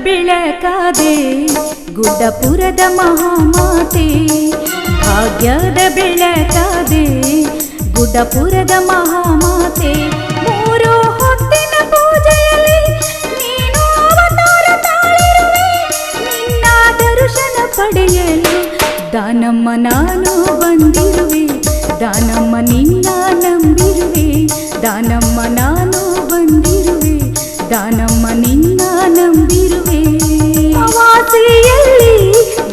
ಬೆಳಕಾದೆ ಗುಡ್ಡಪುರದ ಮಹಾಮಾತೆ, ಭಾಗ್ಯದ ಬೆಳಕಾದೆ ಗುಡ್ಡಪುರದ ಮಹಾಮಾತೆ. ಮೂರು ಹೊತ್ತಿನ ಪೂಜೆಯಲ್ಲಿ ನೀನು ಅವತಾರ ತಾಳಿರುವೆ, ನಿನ್ನ ದರ್ಶನ ಪಡೆಯಲು ದಾನಮ್ಮ ನಾನು ಬಂದಿರುವೆ, ದಾನಮ್ಮ ನಿನ್ನ ನಂಬಿರುವೆ, ದಾನಮ್ಮ ನಾನು ಬಂದಿರುವೆ, ದಾನಮ್ಮ ನಿನ್ನ ನಂಬಿರುವೆ. ಅಮಾವಾಸ್ಯೆಯಲ್ಲಿ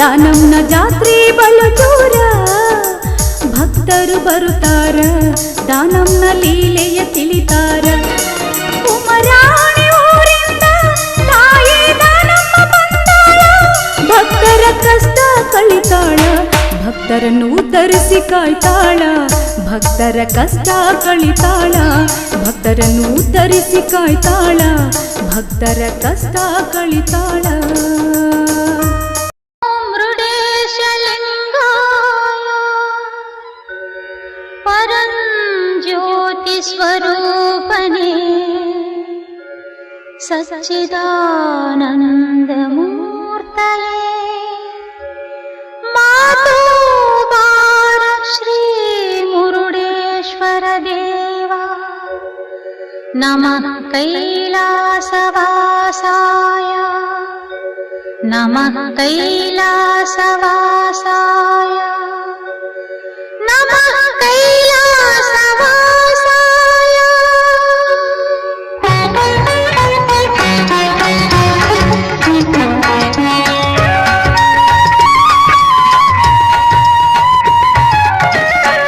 ದಾನಮ್ಮನ ಜಾತ್ರೆ ಬಲು ಜೋರ, ಭಕ್ತರು ಬರುತ್ತಾರ, ದಾನಮ್ಮನ ಲೀಲೆಯ ತಿಳಿತಾರ. ಕುಮರಾಣಿ ಊರಿಂದ ತಾಯಿ ದಾನಮ್ಮ ಬಂದಾಳ, ಭಕ್ತರ ಕಷ್ಟ ಕಳಿತಾಳ, ಭಕ್ತರನ್ನು ಉದ್ಧರಿಸಿ ಕಾಯ್ತಾಳ, ಭಕ್ತರ ಕಷ್ಟ ಕಳಿತಾಳ, ಭಕ್ತರನ್ನು ಉದ್ಧರಿಸಿ ಕಾಯ್ತಾಳ, ಭಕ್ತರ ಕಷ್ಟ ಕಳಿತಾಳ. ಪರಂಜ್ಯೋತಿ ಸ್ವರೂಪನೇ ಸಚ್ಚಿದಾನಂದ ಮೂರ್ತಯೇ, ಮಾತೋ ಬಾರ ಶ್ರೀ ಮುರುಡೇಶ್ವರ ದೇವ, ನಮಃ ಕೈಲಾಸವಾಸಾಯ, ನಮಃ ಕೈಲಾಸವಾಸಾಯ, ನಮಃ ಕೈಲಾಸವಾಸಾಯ.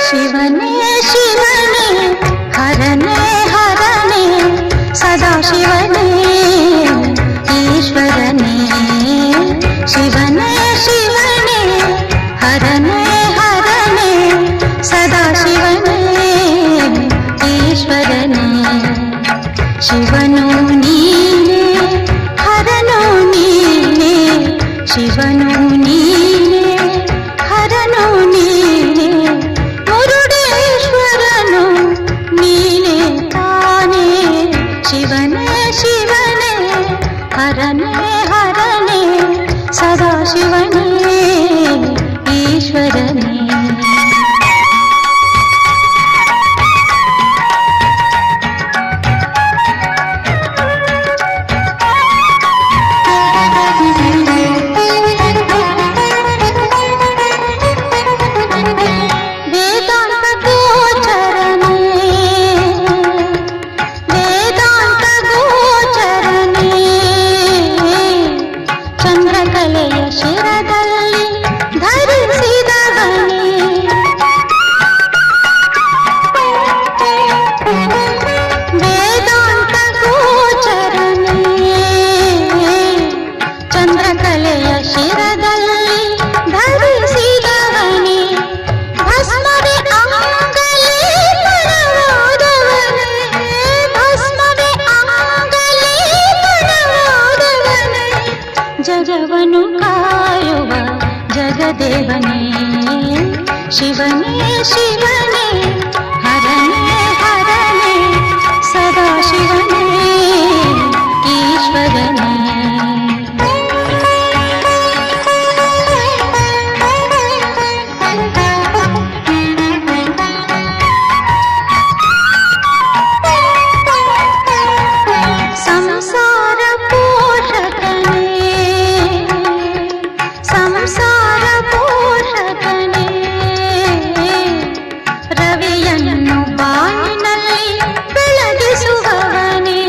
ಶಿವನೇ ಶಿವನೇ ಹರನೇ ಹರನೇ ಸದಾ ಶಿವನೇ ಈಶ್ವರನೇ, ಶಿವನೇ ಶಿವನೇ ಹರನೇ ಹರನೇ ಸದಾ ಶಿವನೇ ಈಶ್ವರನೇ. ಶಿವನು ನೀನೇ ಹರನು ನೀನೇ, ಶಿವನು ನೀನೇ ಹರನು ನೀನೇ, ಮುರುಡೇಶ್ವರನು ನೀನೇ ತಾನೇ. ಶಿವನೇ ಶಿವನೇ ಹರನೇ ಹರನೇ ಸದಾ ಶಿವನೇ ಈಶ್ವರನೇ. ಜಗವನು ಕಾಯುವ ಜಗದೇವನೇ, ಶಿವನೇ ಶಿವನೇ ಹರನೇ ಹರನೇ ಸದಾ ಶಿವನೇ ಈಶ್ವರನೇ. ಸಂಸಾರ ಪೋಷಕನೇ, ಸಂಸಾರ ಪೋಷಕನೇ, ರವಿಯನ್ನು ಬಾನಿನಲ್ಲಿ ಬೆಳಗಿಸುವವನೇ,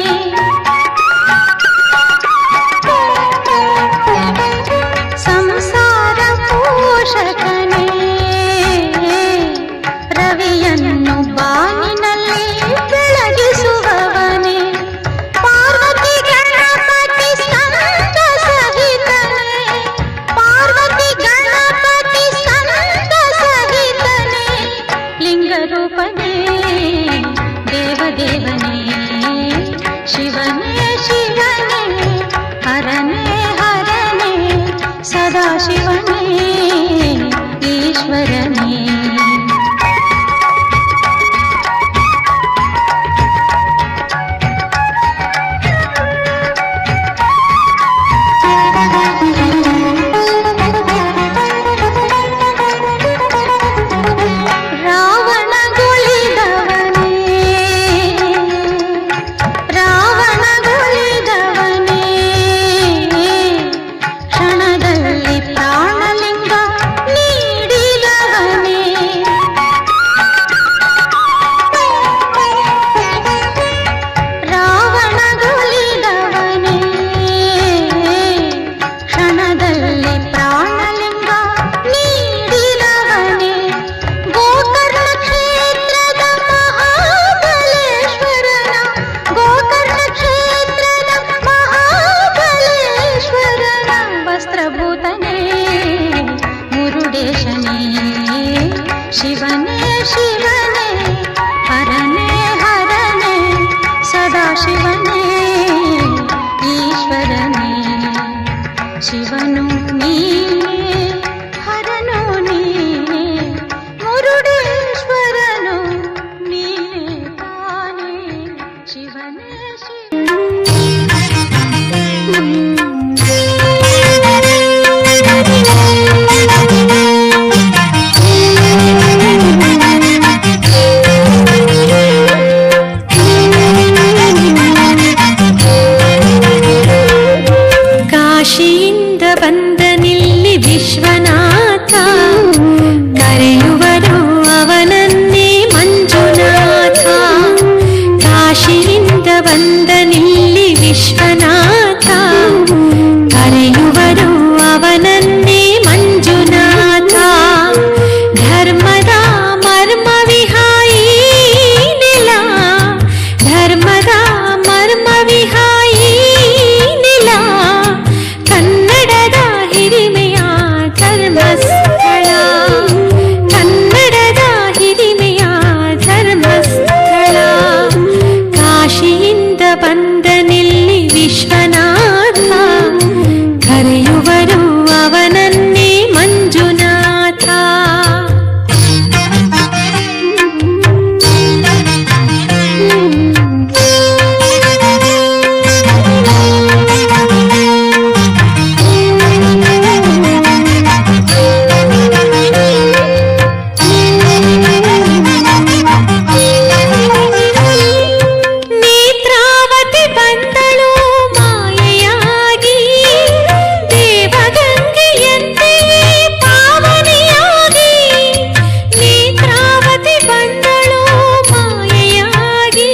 ಸಂಸಾರ ಪೋಷಕನೇ, ರವಿಯನ್ನು ಬಾನಿನಲ್ಲಿ ಬೆಳಗಿಸುವವನೇ, ಪಾರ್ವತಿ ಗಣಪತಿ ಸಂತ ಸಹಿತನೇ, ಪಾರ್ವತಿ ಗಣಪತಿ ಸಂತ ಸಹಿತನೇ, ಲಿಂಗರೂಪನೇ ದೇವದೇವನೇ, ಶಿವನೇ ಶಿವನೇ ಹರನೇ ಹರನೇ ಸದಾ ಶಿವನೇ ಈಶ್ವರನೇ. ಶಿವನು ನೀನೇ ಹರನು ನೀನೇ ಮುರುಡೇಶ್ವರನು ನೀನೇ ತಾನೇ ಶಿವನೇ ಕಾಶಿಯಿಂದ ಬಂದ ನಿಲ್ಲಿ ವಿಶ್ವನಾಥ ಕರೆಯುವರು ಅವನನ್ನೇ ಮಂಜುನಾಥ. ಕಾಶಿಯಿಂದ ಬಂದ ನಿಲ್ಲಿ ವಿಶ್ವನಾಥ ಕರೆಯುವರು ಅವನನ್ನೇ ಮಂಜುನಾಥ. ಧರ್ಮದ ಮರ್ಮ ವಿಹಾಯಿ ನೆಲ, ಧರ್ಮದ ಮರ್ಮ ವಿಹಾಯಿ ನೆಲ, ಕನ್ನಡದ ಹಿರಿಮೆಯ ಧರ್ಮಸ್ಥಳ, ಕನ್ನಡದ ಹಿರಿಮೆಯ ಧರ್ಮಸ್ಥಳ. ಕಾಶಿಯಿಂದ ಬಂದ ನಿಲ್ಲಿ ವಿಶ್ವನಾಥ ಕರೆಯುವರು ಅವನನ್ನೇ ಮಂಜುನಾಥ. ನೇತ್ರಾವತಿ ಬಂದಳು ಮಾಯೆಯಾಗಿ, ದೇವಗಂಗೆಯಂತೆಯೇ ಪಾವನಿಯಾಗಿ. ನೇತ್ರಾವತಿ ಬಂದಳು ಮಾಯೆಯಾಗಿ,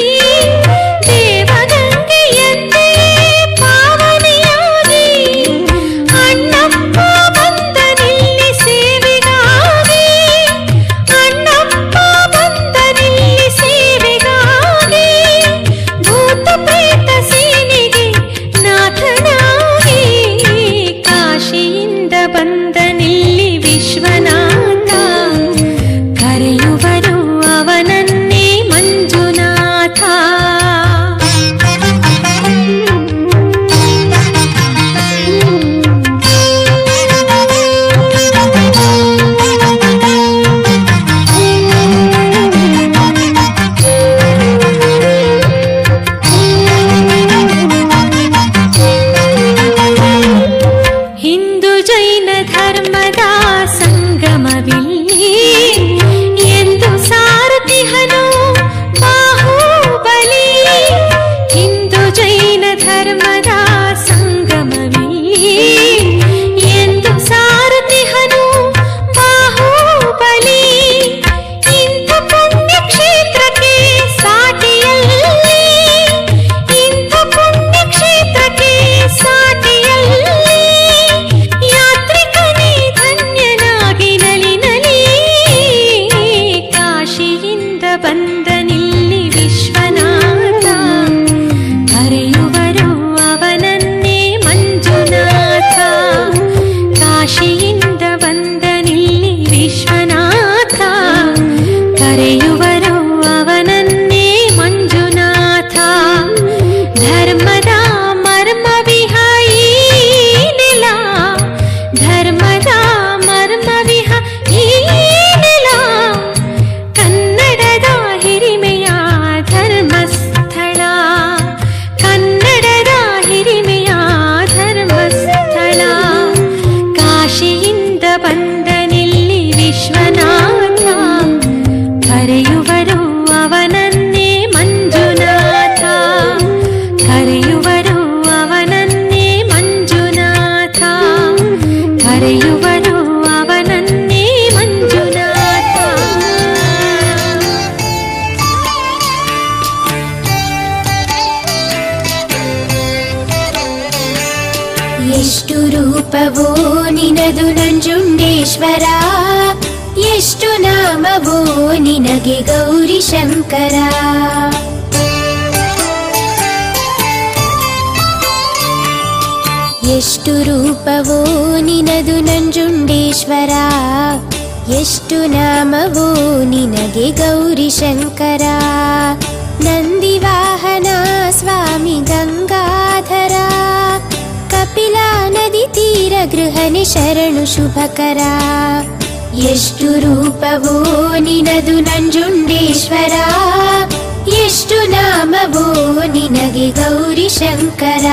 ದೇವಗಂಗೆಯಂತೆಯೇ ಪಾವನಿಯಾಗಿ. ಅಣ್ಣಪ್ಪ ಬಂದ ನಿಲ್ಲಿ ಸೇವೆಗಾಗಿ, ಅಣ್ಣಪ್ಪ ಬಂದ ನಿಲ್ಲಿ ಸೇವೆಗಾಗಿ. ಭೂತ ಪ್ರೇತ ಸೇನೆಗೆ ನಾಥನಾಗಿ, ಕಾಶಿಯಿಂದ ಬಂದ ನಿಲ್ಲಿ ವಿಶ್ವನಾಥ ಕರೆಯುವರು ಅವನನ್ನೇ ಮಂಜುನಾಥ. ಹಿಂದೂ ಜೈನ ಧರ್ಮದ ಸಂಗಮವಿಲ್ಲಿ ಎಂದು ಸಾರಥಿಹನು ಬಾಹುಬಲಿ. ಹಿಂದೂ ಜೈನ ಧರ್ಮದ ಸಂಗಮವಿಲ್ಲಿ ಎಂದು ಸಾರಥಿಹನು ಬಾಹುಬಲಿ. ಇಂಥ ಪುಣ್ಯಕ್ಷೇತ್ರಕ್ಕೆ ಸಾಟಿಯಲ್ಲಿ, ಇಂಥ ಪುಣ್ಯಕ್ಷೇತ್ರಕ್ಕೆ ಸಾಟಿಯಲ್ಲಿ. ಯಾತ್ರಿಕನೇ ಧನ್ಯನಾಗಿ ನಲಿ ನಲಿ, ಕಾಶಿಯಿಂದ ಬಂದ ನಿಲ್ಲಿ ವಿಶ್ವನಾಥ ಕರೆಯುವರು ಅವನನ್ನೇ ಮಂಜುನಾಥ. ಕಾಶಿಯಿಂದ ಬಂದ ನಿಲ್ಲಿ ವಿಶ್ವನಾಥ ಕರೆಯುವರು ಅವನನ್ನೇ ಮಂಜುನಾಥ. ಧರ್ಮದ ಮರ್ಮ ವಿಹಾಯಿ ನೆಲ, ಧರ್ಮದ ಮರ್ಮ ವಿಹಾಯಿ ನೆಲ, ಕನ್ನಡದ ಹಿರಿಮೆಯ ಧರ್ಮಸ್ಥಳ, ಕನ್ನಡದ ಹಿರಿಮೆಯ ಧರ್ಮಸ್ಥಳ. ಕಾಶಿಯಿಂದ ಬಂದ ನಿಲ್ಲಿ ವಿಶ್ವನಾಥ ಕರೆಯುವರು ಅವನನ್ನೇ ಮಂಜುನಾಥ, ಕರೆಯುವರು ಅವನನ್ನೇ ಮಂಜುನಾಥ, ಕರೆಯುವರು ಅವನನ್ನೇ ಮಂಜುನಾಥ. ಎಷ್ಟು ರೂಪವೋ ನಿನದು ನಂಜುಂಡೇಶ್ವರ, ಎಷ್ಟು ನಾಮವೋ ನಿನಗೆ ಗೌರಿ ಶಂಕರ. ಎಷ್ಟು ರೂಪವೋ ನಿನದು ನಂಜುಂಡೇಶ್ವರ, ಎಷ್ಟು ನಾಮವೋ ನಿನಗೆ ಗೌರಿ ಶಂಕರ. ನಂದಿವಾಹನ ಸ್ವಾಮಿ ಗಂಗಾಧರ, ಕಪಿಲಾ ನದಿ ತೀರ ಗೃಹನೆ ಶರಣು ಶುಭಕರ. ಎಷ್ಟು ರೂಪವೋ ನಿನದು ನಂಜುಂಡೇಶ್ವರ, ಎಷ್ಟು ನಾಮವೋ ನಿನಗೆ ಗೌರಿ ಶಂಕರ.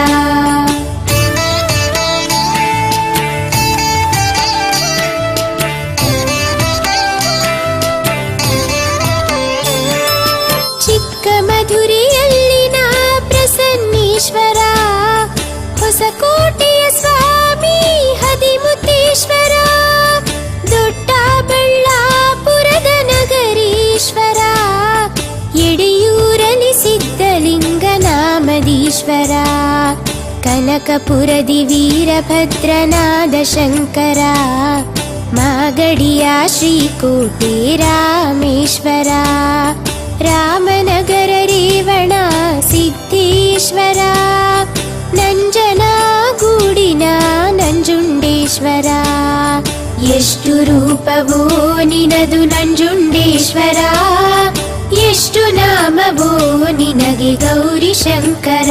ಮಧುರೆಯಲ್ಲಿನ ಪ್ರಸನ್ನೇಶ್ವರ, ಹೊಸಕೋಟೆಯ ಸ್ವಾಮಿ ಹದಿಮುತ್ತೇಶ್ವರ, ದೊಡ್ಡಬಳ್ಳಾಪುರದ ನಗರೇಶ್ವರ, ಎಡೆಯೂರಲಿ ಸಿದ್ಧಲಿಂಗ ನಾಮದೀಶ್ವರ, ಕನಕಪುರದಿ ವೀರಭದ್ರನಾದ ಶಂಕರ, ಮಾಗಡಿಯ ಶ್ರೀಕೋಟೆ ರಾಮೇಶ್ವರ, ರಾಮನಗರ ರೇವಣ ಸಿದ್ದೇಶ್ವರ, ನಂಜನಗೂಡಿನ ನಂಜುಂಡೇಶ್ವರ. ಎಷ್ಟು ರೂಪವೋ ನಿನದು ನಂಜುಂಡೇಶ್ವರ, ಎಷ್ಟು ನಾಮವೋ ನಿನಗೆ ಗೌರಿ ಶಂಕರ.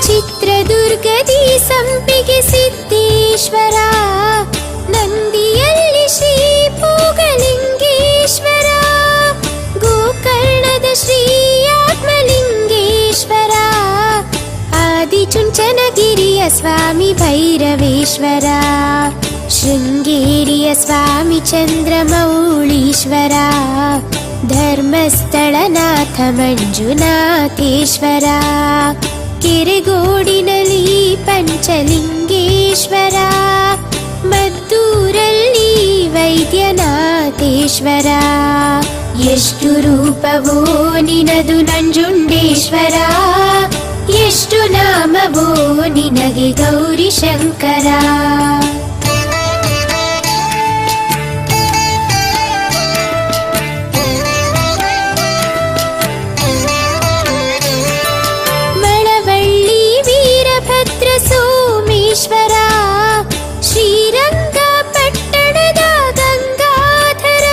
ಚಿತ್ರದುರ್ಗದಿ ಸಂಪಿಗೆ ಸಿದ್ದೇಶ್ವರ, ನಂದಿಯಲ್ಲಿ ಶ್ರೀ ಪೂಗಲಿಂಗೇಶ್ವರ, ಗೋಕರ್ಣದ ಶ್ರೀ ಆತ್ಮಲಿಂಗೇಶ್ವರ, ಆದಿಚುಂಚನಗಿರಿಯ ಸ್ವಾಮಿ ಭೈರವೇಶ್ವರ, ಶೃಂಗೇರಿಯ ಸ್ವಾಮಿ ಚಂದ್ರಮೌಳೀಶ್ವರ, ಧರ್ಮಸ್ಥಳನಾಥ ಮಂಜುನಾಥೇಶ್ವರ, ಕೆರೆಗೋಡಿನಲ್ಲಿ ಪಂಚಲಿಂಗೇಶ್ವರ, ಮದ್ದೂರಲ್ಲಿ ವೈದ್ಯನಾಥೇಶ್ವರ. ಎಷ್ಟು ರೂಪವೋ ನಿನದು ನಂಜುಂಡೇಶ್ವರ, ಎಷ್ಟು ನಾಮವೋ ನಿನಗೆ ಗೌರಿ ಶಂಕರ. ಸೋಮೇಶ್ವರ, ಶ್ರೀರಂಗಪಟ್ಟಣದ ಗಂಗಾಧರ,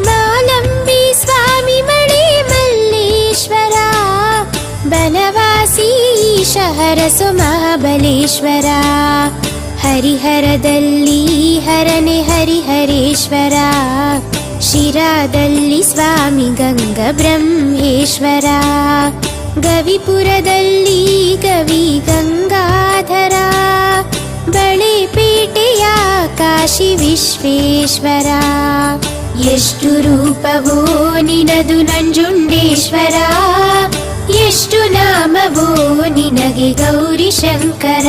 ಮಾಲಂಬಿ ಸ್ವಾಮಿ ಮಳೆ ಮಲ್ಲೇಶ್ವರ, ಬನವಾಸಿ ಶಹರಸು ಮಹಾಬಲೇಶ್ವರ, ಹರಿಹರದಲ್ಲಿ ಹರನೆ ಹರಿಹರೇಶ್ವರ, ಶಿರಾದಲ್ಲಿ ಸ್ವಾಮಿ ಗಂಗ ಬ್ರಹ್ಮೇಶ್ವರ, ಗವಿಪುರದಲ್ಲಿ ಗವಿ ಗಂಗಾಧರ, ಬಳೆಪೇಟೆಯ ಕಾಶಿ ವಿಶ್ವೇಶ್ವರ. ಎಷ್ಟು ರೂಪವೋ ನಿನದು ನಂಜುಂಡೇಶ್ವರ, ಎಷ್ಟು ನಾಮವೋ ನಿನಗೆ ಗೌರಿ ಶಂಕರ.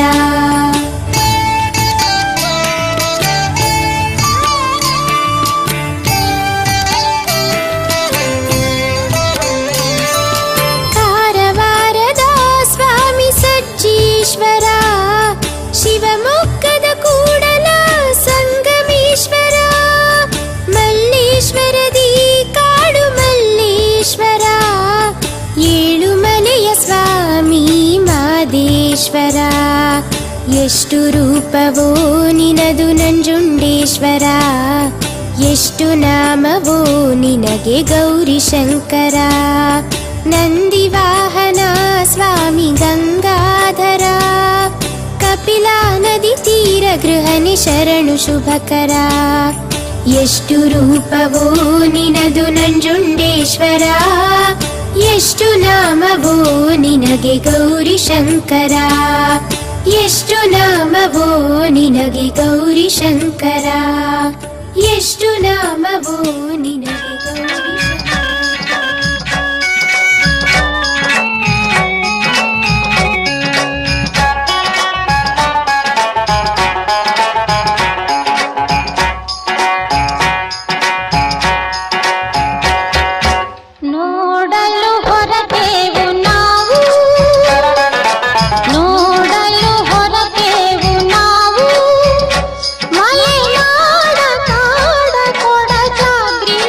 ಸಜ್ಜೀಶ್ವರ, ಶಿವಮೊಗ್ಗದ ಕೂಡಲ ಸಂಗಮೇಶ್ವರ, ಮಲ್ಲೇಶ್ವರದಿ ಕಾಡು ಮಲ್ಲೇಶ್ವರ, ಏಳುಮಲೆಯ ಸ್ವಾಮಿ ಮಾದೇಶ್ವರ. ಎಷ್ಟು ರೂಪವೋ ನಿನದು ನಂಜುಂಡೇಶ್ವರ, ಎಷ್ಟು ನಾಮವೋ ನಿನಗೆ ಗೌರಿ ಶಂಕರ. ನಂದಿ ವಾಹನ ಸ್ವಾಮಿ ಗಂಗಾಧರ, ಕಪಿಲಾ ನದಿ ತೀರ ಗೃಹನೆ ಶರಣು ಶುಭಕರ. ಎಷ್ಟು ರೂಪವೋ ನಿನದು ನಂಜುಂಡೇಶ್ವರ, ಎಷ್ಟು ನಾಮವೋ ನಿನಗೆ ಗೌರಿ ಶಂಕರ, ಎಷ್ಟು ನಾಮವೋ ನಿನಗೆ ಗೌರಿ ಶಂಕರ, ಎಷ್ಟು ನಾಮವೋ ನಿನಗೆ ಗೌರಿ ಶಂಕರ. ಮಲೆನಾಡ ಕಾಡ ಕೊಡಚಾದ್ರಿ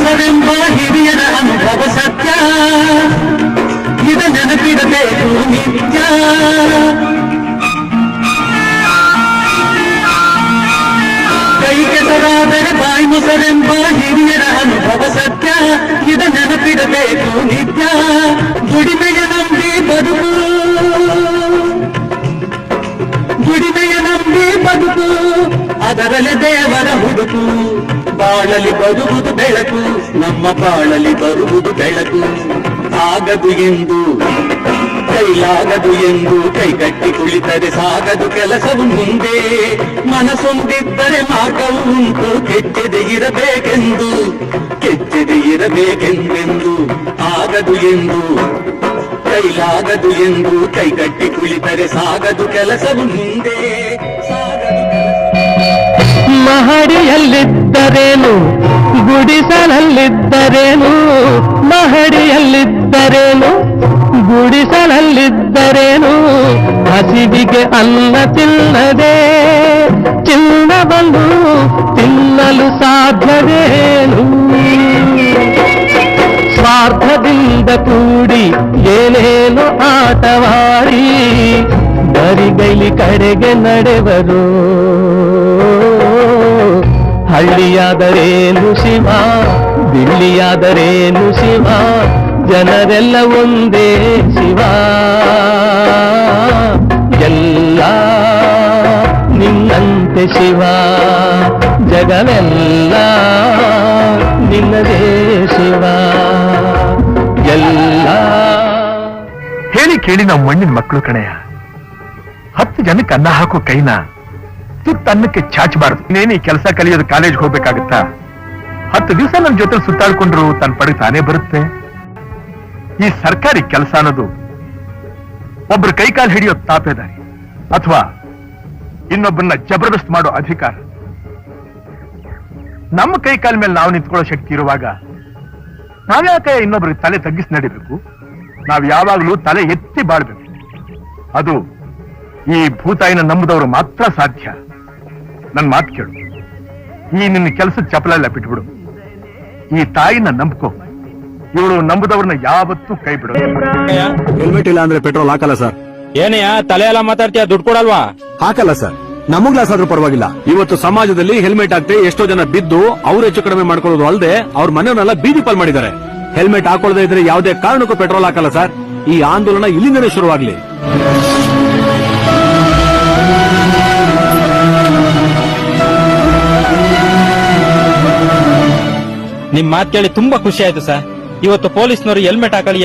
ಮೊಸರೆಂಬ ಹಿರಿಯರ ಅನುಭವ ಸತ್ಯ ಇದ ನೆನಪಿಡಬೇಕು ನಿತ್ಯ. ಕೈ ಕೆಸರಾದರೆ ಬಾಯಿ ಮೊಸರೆಂಬ ಹಿರಿಯರ ಅನುಭವ ಸತ್ಯ ಇದ ನೆನಪಿಡಬೇಕು ನಿತ್ಯ. ದುಡಿಮೆಯ ನಂಬಿ ಬದುಕು, ದುಡಿಮೆಯ ನಂಬಿ ಬದುಕು, ಅದರಲ್ಲಿ ದೇವರ ಹುಡುಕು. ಬಾಳಲಿ ಬರುವುದು ಬೆಳಕು, ನಮ್ಮ ಬಾಳಲಿ ಬರುವುದು ಬೆಳಕು. ಆಗದು ಎಂದು ಕೈಲಾಗದು ಎಂದು ಕೈಗಟ್ಟಿ ಕುಳಿತರೆ ಸಾಗದು ಕೆಲಸವು ಮುಂದೆ. ಮನಸೊಂದಿದ್ದರೆ ಮಾರ್ಗವು ಉಂಟು, ಕೆಚ್ಚದೆ ಇರಬೇಕೆಂದು, ಕೆಚ್ಚದೆ ಇರಬೇಕೆಂದೆಂದು. ಆಗದು ಎಂದು ಕೈಲಾಗದು ಎಂದು ಕೈಗಟ್ಟಿ ಕುಳಿತರೆ ಸಾಗದು ಕೆಲಸವು ಮುಂದೆ, ಸಾಗದು ಕೆಲಸ. ಮಹಡಿಯಲ್ಲಿದ್ದರೇನು ಗುಡಿಸಲಲ್ಲಿದ್ದರೇನು, ಮಹಡಿಯಲ್ಲಿದ್ದರೇನು ಗುಡಿಸಲಲ್ಲಿದ್ದರೇನು, ಹಸಿವಿಗೆ ಅನ್ನ ತಿನ್ನದೆ ಚಿನ್ನವನ್ನು ತಿನ್ನಲು ಸಾಧ್ಯವೇನು. ಸ್ವಾರ್ಥದಿಂದ ಕೂಡಿ ಏನೇನು ಆಟವಾಡಿ ಬರಿಗೈಲಿ ಕಡೆಗೆ ನಡೆವರು. ಹಳ್ಳಿಯಾದರೇನು ಶಿವ, ದಿಳ್ಳಿಯಾದರೇನು ಶಿವ, ಜನರೆಲ್ಲ ಒಂದೇ ಶಿವ. ಎಲ್ಲ ನಿನ್ನಂತೆ ಶಿವ, ಜಗವೆಲ್ಲ ನಿನ್ನದೇ ಶಿವ. ಎಲ್ಲ ಹೇಳಿ ಕೇಳಿ ನಾವು ಮಣ್ಣಿನ ಮಕ್ಕಳು ಕಣೆಯ. 10 ಜನಕ್ಕೆ ಅನ್ನ ಹಾಕೋ ಕೈನ ತುತ್ತ ಅನ್ನಕ್ಕೆ ಚಾಚಬಾರದು. ಇನ್ನೇನು ಈ ಕೆಲಸ ಕಲಿಯೋದು ಕಾಲೇಜ್ ಹೋಗ್ಬೇಕಾಗತ್ತಾ? 10 ದಿವಸ ನನ್ನ ಜೊತೆ ಸುತ್ತಾಡ್ಕೊಂಡ್ರು ತನ್ನ ಪಡೆಗೆ ತಾನೇ ಬರುತ್ತೆ. ಈ ಸರ್ಕಾರಿ ಕೆಲಸ ಅನ್ನೋದು ಒಬ್ರು ಕೈಕಾಲು ಹಿಡಿಯೋ ತಾಪೇದಾರಿ ಅಥವಾ ಇನ್ನೊಬ್ಬರನ್ನ ಜಬರ್ದಸ್ತ್ ಮಾಡೋ ಅಧಿಕಾರ. ನಮ್ಮ ಕೈಕಾಲ ಮೇಲೆ ನಾವು ನಿಂತ್ಕೊಳ್ಳೋ ಶಕ್ತಿ ಇರುವಾಗ ನಾವ್ಯಾಕೆ ಇನ್ನೊಬ್ರಿಗೆ ತಲೆ ತಗ್ಗಿಸಿ ನಡಿಬೇಕು? ನಾವ್ ಯಾವಾಗ್ಲೂ ತಲೆ ಎತ್ತಿ ಬಾಳ್ಬೇಕು. ಅದು ಈ ಭೂತಾಯಿನ ನಂಬುದವರು ಮಾತ್ರ ಸಾಧ್ಯ. ನನ್ ಮಾತು ಕೇಳು, ಈ ನಿನ್ನ ಕೆಲಸದ ಚಪಲೆಲ್ಲ ಬಿಟ್ಬಿಡು. ಈ ತಾಯಿನ ನಂಬ್ಕೋ. ಇವಳು ನಂಬುದವ್ರನ್ನ ಯಾವತ್ತೂ ಕೈ ಬಿಡೋದು. ಹೆಲ್ಮೆಟ್ ಇಲ್ಲ ಅಂದ್ರೆ ಪೆಟ್ರೋಲ್ ಹಾಕಲ್ಲ ಸರ್. ಏನಯ್ಯ ತಲೆ ಎಲ್ಲ ಮಾತಾಡ್ತೀಯ, ದುಡ್ಡು ಕೊಡಲ್ವಾ? ಹಾಕಲ್ಲ ಸರ್, ನಮಗ್ ಲಾಸ್ ಆದ್ರೂ ಪರವಾಗಿಲ್ಲ. ಇವತ್ತು ಸಮಾಜದಲ್ಲಿ ಹೆಲ್ಮೆಟ್ ಹಾಕ್ದೆ ಎಷ್ಟೋ ಜನ ಬಿದ್ದು ಅವ್ರು ಹೆಚ್ಚು ಕಡಿಮೆ ಮಾಡ್ಕೊಳ್ಳೋದು ಅಲ್ಲದೆ ಅವ್ರ ಮನೆಯವನ್ನೆಲ್ಲ ಬೀದಿ ಪಾಲ್ ಮಾಡಿದ್ದಾರೆ. ಹೆಲ್ಮೆಟ್ ಹಾಕೊಳ್ಳದೆ ಇದ್ರೆ ಯಾವುದೇ ಕಾರಣಕ್ಕೂ ಪೆಟ್ರೋಲ್ ಹಾಕಲ್ಲ ಸರ್. ಈ ಆಂದೋಲನ ಇಲ್ಲಿಂದನೇ ಶುರುವಾಗ್ಲಿ. ನಿಮ್ ಮಾತ್ ಕೇಳಿ ತುಂಬಾ ಖುಷಿ ಆಯ್ತು ಸರ್. ಇವತ್ತು ಪೊಲೀಸ್ನವರು ಹೆಲ್ಮೆಟ್ ಹಾಕಳಿ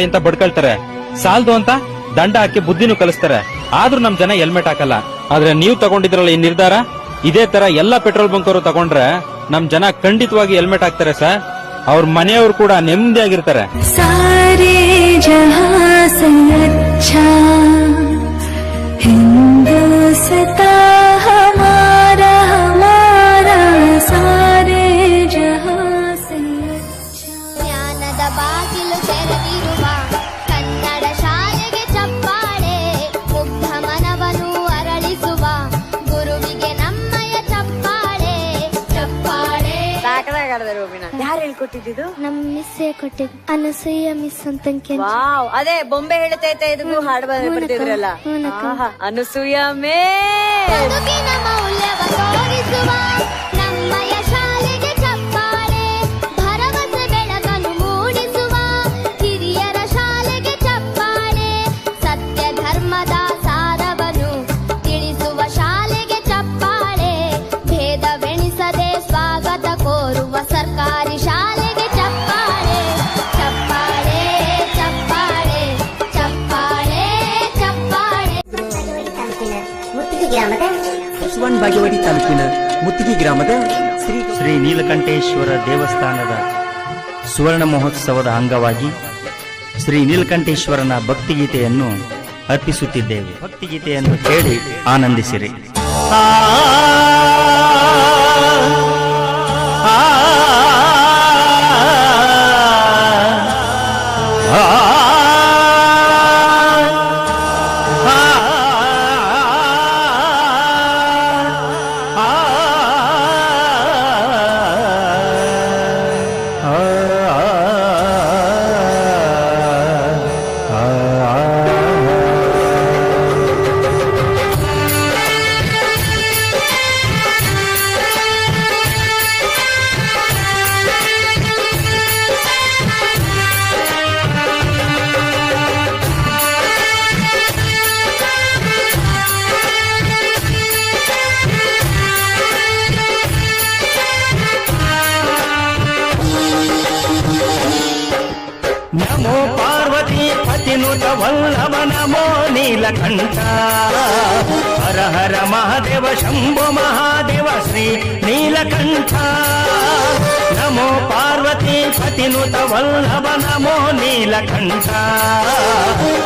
ಅಂತ ಬಡ್ಕೊಳ್ತಾರೆ. ಸಾಲದು ಅಂತ ದಂಡ ಹಾಕಿ ಬುದ್ಧಿನೂ ಕಲಿಸ್ತಾರೆ. ಆದ್ರೂ ನಮ್ ಜನ ಹೆಲ್ಮೆಟ್ ಹಾಕಲ್ಲ. ಆದ್ರೆ ನೀವು ತಗೊಂಡಿದ್ರಲ್ಲ ಈ ನಿರ್ಧಾರ, ಇದೇ ತರ ಎಲ್ಲಾ ಪೆಟ್ರೋಲ್ ಬಂಕ್ ಅವರು ತಗೊಂಡ್ರೆ ನಮ್ ಜನ ಖಂಡಿತವಾಗಿ ಹೆಲ್ಮೆಟ್ ಹಾಕ್ತಾರೆ ಸರ್. ಅವ್ರ ಮನೆಯವರು ಕೂಡ ನೆಮ್ಮದಿಯಾಗಿರ್ತಾರೆ. सारे जहां से अच्छा हिंदुस्तां हमारा हमारा सारे जहां से अच्छा. ಜ್ಞಾನದ ಬಾಗಿಲು ತೆರೆದಿರುವ ಕನ್ನಡ ಶಾಲೆಗೆ ಚಪ್ಪಾಳೆ, ಮುಗ್ಧ ಮನವನ್ನು ಅರಳಿಸುವ ಗುರುವಿಗೆ ನಮ್ಮಯ ಚಪ್ಪಾಳೆ. ಚಪ್ಪಾಳೆ ಯಾರು ಹೇಳ್ಕೊಟ್ಟಿದ್ದು? ನಮ್ಮ ಮಿಸ್ಸೇ ಕೊಟ್ಟಿದ್ದು, ಅನಸೂಯ ಮಿಸ್ ಅಂತ. ವಾವ್, ಅದೇ ಬೊಂಬೆ ಹೇಳ್ತೈತೆ ಇದಕ್ಕೂ ಹಾಡು ಬರ್ತಿದ್ರಲ್ಲ. ಅನಸೂಯ ಮೇ ಬದುಕಿನ ಮೌಲ್ಯವ ತೋರಿಸುವ ನಮ್ಮಯ ಶಾಲೆಗೆ ಚಪ್ಪಾಳೆ. ಭರವಸೆ ಬೆಳಕನ್ನು ಮೂಡಿಸುವ ಹಿರಿಯರ ಶಾಲೆಗೆ ಚಪ್ಪಾಳೆ. ಸತ್ಯ ಧರ್ಮದ ಸಾರವನ್ನು ತಿಳಿಸುವ ಶಾಲೆಗೆ ಚಪ್ಪಾಳೆ. ಭೇದವೆಣಿಸದೆ ಸ್ವಾಗತ ಕೋರುವ ಸರ್ಕಾರಿ ಶಾಲೆಗೆ ಚಪ್ಪಾಳೆ. ಚಪ್ಪಾಳೆ ಚಪ್ಪಾಳೆ ಚಪ್ಪಾಳೆ ಚಪ್ಪಾಳೆ. ಬಾಗೇವಾಡಿ ತಾಲೂಕಿನ ಮುತ್ತಿಗೆ ಗ್ರಾಮದ ಶ್ರೀ ನೀಲಕಂಠೇಶ್ವರ ದೇವಸ್ಥಾನದ ಸುವರ್ಣ ಮಹೋತ್ಸವದ ಅಂಗವಾಗಿ ಶ್ರೀ ನೀಲಕಂಠೇಶ್ವರನ ಭಕ್ತಿಗೀತೆಯನ್ನು ಅರ್ಪಿಸುತ್ತಿದ್ದೇವೆ. ಭಕ್ತಿಗೀತೆಯನ್ನು ಕೇಳಿ ಆನಂದಿಸಿರಿ. ಪತಿನುತ ವಲ್ಲಭ ನಮೋ ನೀಲಕಂಠ ಹರ ಹರ ಮಹಾದೇವ ಶಂಭೋ ಮಹಾದೇವ ಶ್ರೀ ನೀಲಕಂಠ ನಮೋ ಪಾರ್ವತಿ ಪತಿನುತ ವಲ್ಲಭ ನಮೋ ನೀಲಕಂಠ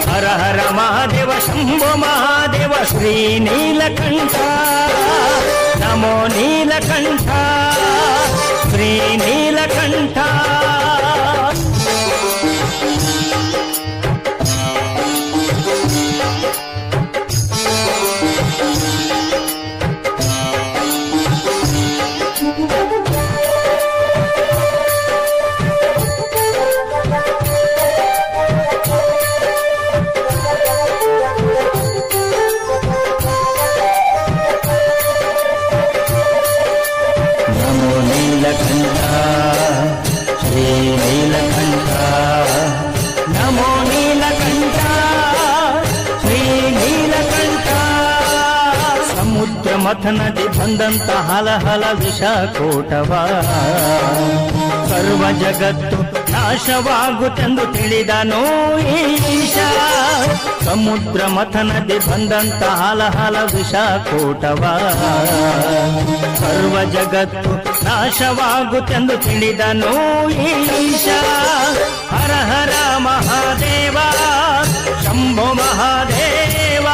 ಹರ ಹರ ಮಹಾದೇವ ಶಂಭೋ ಮಹಾದೇವ ಶ್ರೀ ನೀಲಕಂಠ ನಮೋ ನೀಲಕಂಠ ಶ್ರೀ ನೀಲಕಂಠ ಶ್ರೀ ನೀಲಕಂಠ ನಮೋ ನೀಲಕಂಠ ಶ್ರೀ ನೀಲಕಂಠ ಸಮುದ್ರ ಮಥನದಿ ಬಂದಂತ ಹಲಹಲ ವಿಷಕೋಟವ ಸರ್ವ ಜಗತ್ತು ನಾಶವಾಗುತ್ತೆಂದು ತಿಳಿದನೋ ಈಶ ಸಮುದ್ರ ಮಥನದಿ ಬಂದಂತ ಹಲಹಲ ವಿಷಕೋಟವ ಸರ್ವ ಜಗತ್ತು ನಾಶವಾಗುತ್ತೆಂದು ತಿಳಿದನು ಈಶ ಹರ ಹರ ಮಹಾದೇವ ಶಂಭೋ ಮಹಾದೇವ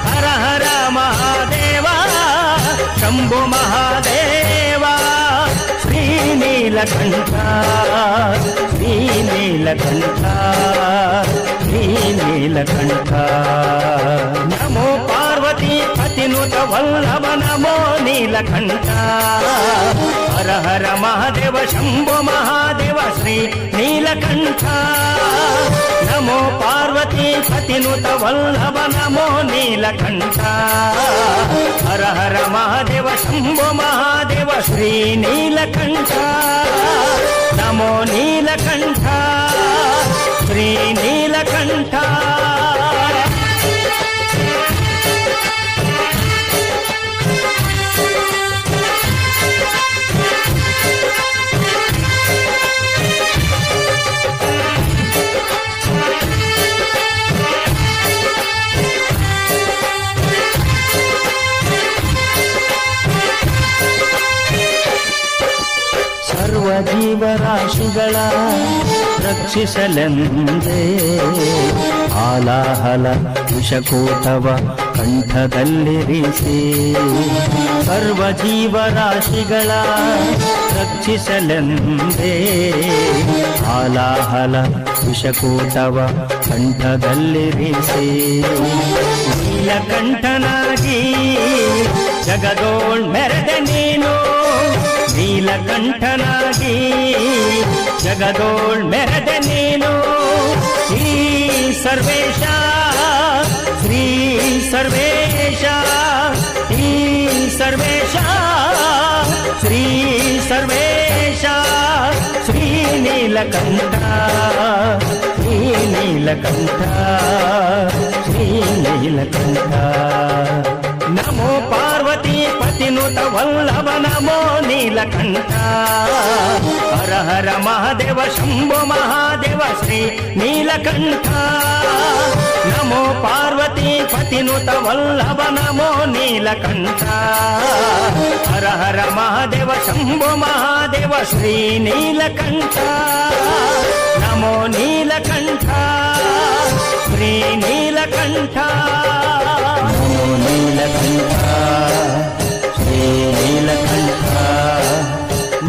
ಹರ ಹರ ಮಹಾದೇವ ಶಂಭೋ ಮಹಾದೇವ ಶ್ರೀ ನೀಲಕಂಠ ಶ್ರೀ ನೀಲಕಂಠ ಶ್ರೀ ನೀಲಕಂಠ ನಮೋ ಪಾರ್ವತಿ ಪತಿನುತ ವಲ್ಲಭ ನಮೋ ನೀಲಕಂಠ ಹರ ಹರ ಮಹಾದೇವ ಶಂಭೋ ಮಹಾದೇವ ಶ್ರೀ ನೀಲಕಂಠ ನಮೋ ಪಾರ್ವತಿ ಪತಿನುತ ವಲ್ಲಭ ನಮೋ ನೀಲಕಂಠ ಹರ ಹರ ಮಹಾದೇವ ಶಂಭೋ ಮಹಾದೇವ ಶ್ರೀ ನೀಲಕಂಠ ನಮೋ ನೀಲಕಂಠ ಶ್ರೀ ನೀಲಕಂಠ ಸರ್ವ ಜೀವರಾಶಿಗಳ ರಕ್ಷಿಸಲೆಂದೇ ಆಲಾಹಲ ವಿಷಕೂಟವ ಕಂಠದಲ್ಲಿರಿಸಿ ಸರ್ವ ಜೀವರಾಶಿಗಳ ರಕ್ಷಿಸಲೆಂದೇ ಆಲಾಹಲ ವಿಷಕೂಟವ ಕಂಠದಲ್ಲಿರಿಸಿ ನೀಲಕಂಠನಾಗಿ ಜಗದೋಳ್ ಮೆರೆದೆ ನೀನು ನೀಲಕಂಠನಾಗಿ ಜಗದೋಳ್ ಮೆರೆದೆ ನೀನು ಶ್ರೀ ಸರ್ವೇಶ ಶ್ರೀ ಸರ್ವೇಶ ಶ್ರೀ ಸರ್ವೇಶ ಶ್ರೀ ಸರ್ವೇಶ ಶ್ರೀ ನೀಲಕಂಠ ಶ್ರೀ ನೀಲಕಂಠ ಶ್ರೀ ನೀಲಕಂಠ ನಮೋ ಪಾರ್ವತಿ ಪತಿನುತ ವಲ್ಲಭ ನಮೋ ನೀಲಕಂಠ ಹರ ಹರ ಮಹಾದೇವ ಶಂಭೋ ಮಹಾದೇವ ಶ್ರೀ ನೀಲಕಂಠ ನಮೋ ಪಾರ್ವತಿ ಪತಿನುತ ವಲ್ಲಭ ನಮೋ ನೀಲಕಂಠ ಹರ ಹರ ಮಹಾದೇವ ಶಂಭೋ ಮಹಾದೇವ ಶ್ರೀ ನೀಲಕಂಠ ನಮೋ ನೀಲಕಂಠ ಶ್ರೀ ನೀಲಕಂಠ ನಮೋ ನೀಲಕಂಠ ಶ್ರೀ ನೀಲಕಂಠ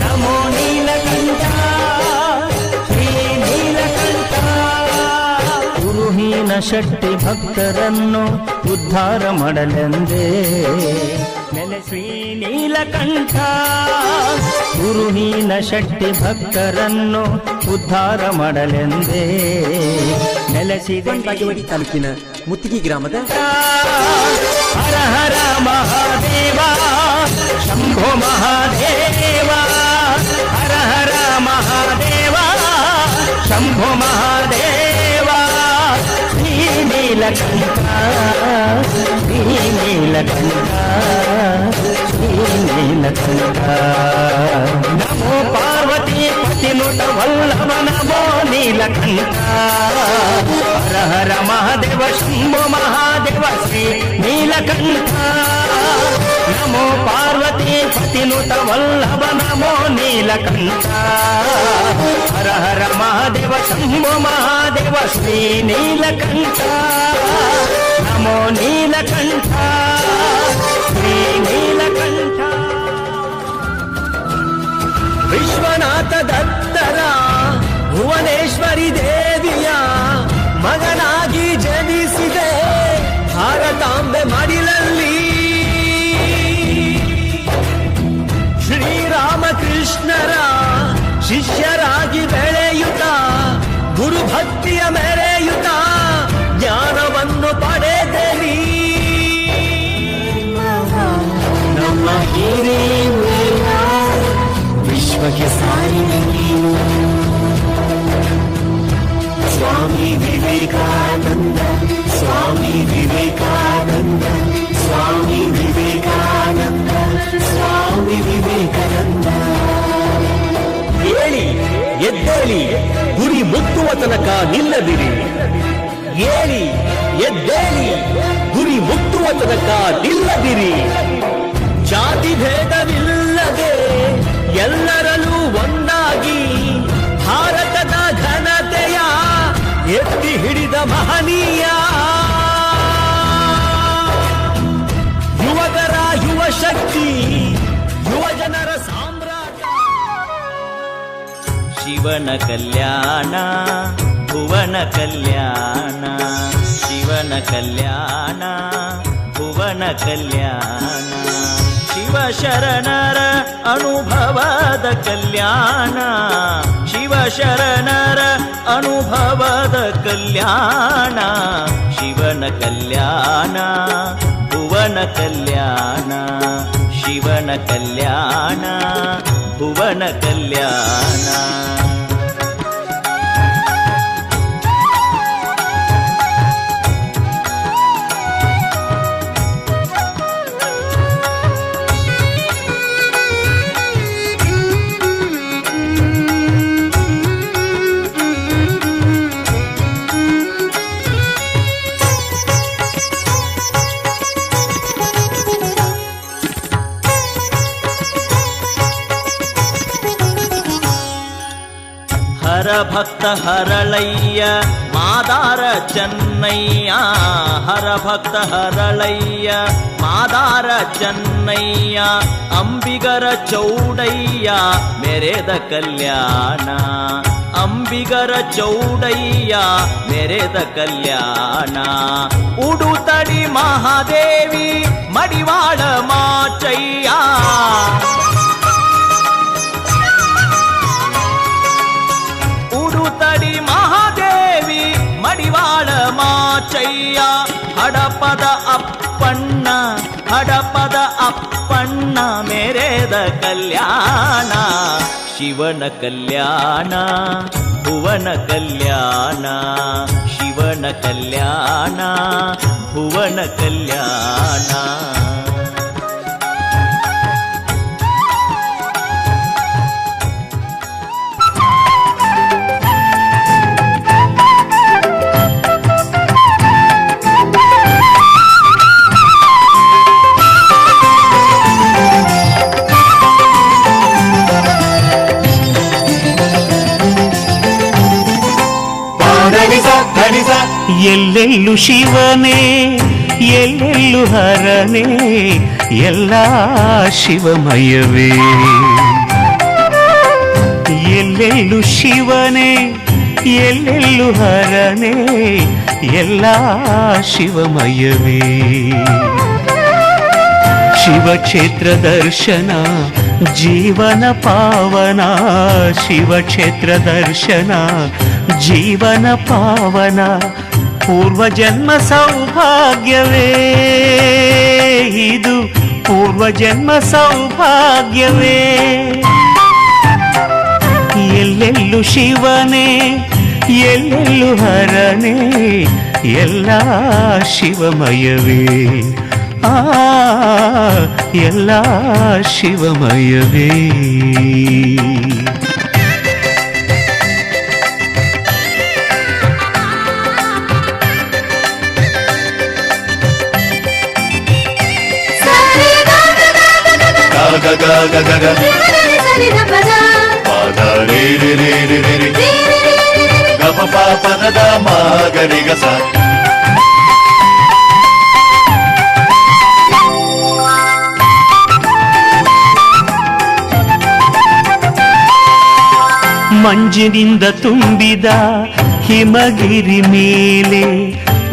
ನಮೋ ನೀಲಕಂಠ ಶ್ರೀ ನೀಲಕಂಠ ಗುರುಹೀನ ಶಕ್ತಿ ಭಕ್ತರನ್ನು ಉದ್ಧಾರ ಮಾಡಲೆಂದೇ ನೆಲೆ ಶ್ರೀ ನೀಲಕಂಠ ಗುರುಹೀನ ಶಕ್ತಿ ಭಕ್ತರನ್ನು ಉದ್ಧಾರ ಮಾಡಲೆಂದೇ ನೆಲೆಸಿದ ಬಾಗೇವಾಡಿ ತಾಲೂಕಿನ ಮುತ್ತಿಗೆ ಗ್ರಾಮದ ಹರ ಹರ ಮಹಾದೇವ ಶಂಭೋ ಮಹಾದೇವ ಹರ ಹರ ಮಹಾದೇವ ಶಂಭೋ ಮಹಾದೇವ ಶ್ರೀ ನೀಲಕಂಠ ಶ್ರೀ ನೀಲಕಂಠ ಶ್ರೀ ನೀಲಕಂಠ ನಮೋ ಪಾರ್ವತಿ ಪತಿನುತ ವಲ್ಲಭ ನಮೋ ನೀಲಕಂಠ ಹರ ನೀಲಕಂಠ ನಮೋ ಪಾರ್ವತಿ ಪತಿನುತ ವಲ್ಲಭ ನಮೋ ನೀಲಕಂಠ ಹರ ಹರ ಮಹಾದೇವ ಶಂಭೋ ಮಹಾದೇವ ಶ್ರೀ ನೀಲಕಂಠ ನಮೋ ನೀಲಕಂಠ ಶ್ರೀ ನೀಲಕಂಠ ವಿಶ್ವನಾಥ ದತ್ತರ ಭುವನೇಶ್ವರಿ ದೇವಿಯ ಮಗನಾಗಿ ಜನಿಸಿದೆ ಭಾರತಾಂಬೆ ಮಡಿಲಲ್ಲಿ ಶ್ರೀರಾಮಕೃಷ್ಣರ ಶಿಷ್ಯರಾಗಿ ಬೆಳೆಯುತ್ತ ಗುರುಭಕ್ತಿಯ ಮೆರೆಯುತ್ತ ಜ್ಞಾನವನ್ನು ಪಡೆದರಿ ನಮ್ಮ ಹಿರಿಯ ವಿಶ್ವಕ್ಕೆ ಸಾರಿದೆ ನೀನು ಸ್ವಾಮಿ ವಿವೇಕಾನಂದ ಸ್ವಾಮಿ ವಿವೇಕಾನಂದ ಸ್ವಾಮಿ ವಿವೇಕಾನಂದ ಸ್ವಾಮಿ ವಿವೇಕಾನಂದ ಹೇಳಿ ಎದ್ದೇಳಿ ಗುರಿ ಮುಟ್ಟುವ ತನಕ ನಿಲ್ಲದಿರಿ ಹೇಳಿ ಎದ್ದೇಳಿ ಗುರಿ ಮುಟ್ಟುವ ತನಕ ನಿಲ್ಲದಿರಿ ಜಾತಿ ಭೇದವಿಲ್ಲದೆ ಎಲ್ಲರಲ್ಲೂ ಒಂದಾಗಿ ಭಾರತದ ಘನತೆಯ ಎತ್ತಿ ಹಿಡಿದ ಮಹನೀಯ ಯುವಕರ ಯುವ ಶಕ್ತಿ ಯುವ ಜನರ ಸಾಮ್ರಾಟ ಶಿವನ ಕಲ್ಯಾಣ ಭುವನ ಕಲ್ಯಾಣ ಶಿವನ ಕಲ್ಯಾಣ ಭುವನ ಕಲ್ಯಾಣ ಶಿವ ಶರಣರ ಅನುಭವದ ಕಲ್ಯಾಣ ಶಿವ ಶರಣರ ಅನುಭವದ ಕಲ್ಯಾಣ ಶಿವನ ಕಲ್ಯಾಣ ಭುವನ ಕಲ್ಯಾಣ ಶಿವನ ಕಲ್ಯಾಣ ಭುವನ ಕಲ್ಯಾಣ ಹರ ಭಕ್ತ ಹರಳಯ್ಯ ಮಾದಾರ ಚೆನ್ನಯ್ಯ ಹರ ಭಕ್ತ ಹರಳಯ್ಯ ಮಾದಾರ ಚೆನ್ನಯ್ಯ ಅಂಬಿಗರ ಚೌಡಯ್ಯ ಮೆರೆದ ಕಲ್ಯಾಣ ಅಂಬಿಗರ ಚೌಡಯ್ಯ ಮೆರೆದ ಕಲ್ಯಾಣ ಉಡುತಡಿ ಮಹಾದೇವಿ ಮಡಿವಾಳ ಮಾಚಯ್ಯ ಉಡುತಡಿ ಮಹಾದೇವಿ ಮಡಿವಾಳ ಮಾಚಯ್ಯ ಹಡಪದ ಅಪ್ಪಣ್ಣ ಹಡಪದ ಅಪ್ಪಣ್ಣ ಮೆರೆದ ಕಲ್ಯಾಣ ಶಿವನ ಕಲ್ಯಾಣ ಭುವನ ಕಲ್ಯಾಣ ಶಿವನ ಕಲ್ಯಾಣ ಭುವನ ಕಲ್ಯಾಣ ಎಲ್ಲೆಲ್ಲು ಶಿವನೇ ಎಲ್ಲೆಲ್ಲು ಹರನೇ ಎಲ್ಲ ಶಿವಮಯವೇ ಎಲ್ಲೆಲ್ಲು ಶಿವನೇ ಎಲ್ಲೆಲ್ಲು ಹರನೇ ಎಲ್ಲ ಶಿವಮಯವೇ ಶಿವಕ್ಷೇತ್ರ ದರ್ಶನ ಜೀವನ ಪಾವನ ಶಿವಕ್ಷೇತ್ರ ದರ್ಶನ ಜೀವನ ಪಾವನ ಪೂರ್ವಜನ್ಮ ಸೌಭಾಗ್ಯವೇ ಇದು ಪೂರ್ವಜನ್ಮ ಸೌಭಾಗ್ಯವೇ ಎಲ್ಲೆಲ್ಲು ಶಿವನೇ ಎಲ್ಲೆಲ್ಲು ಹರನೇ ಎಲ್ಲ ಶಿವಮಯವೇ ಎಲ್ಲ ಶಿವಮಯವೇ ಗ ಗ ಗ ಗ ಪದ ರೇ ರೇ ರೇ ರೇ ರೇ ರೇ ಗ ಪ ಪ ಪದ ದ ಮ ಗ ರಿ ಗ ಸ. ಮಂಜಿನಿಂದ ತುಂಬಿದ ಹಿಮಗಿರಿ ಮೇಲೆ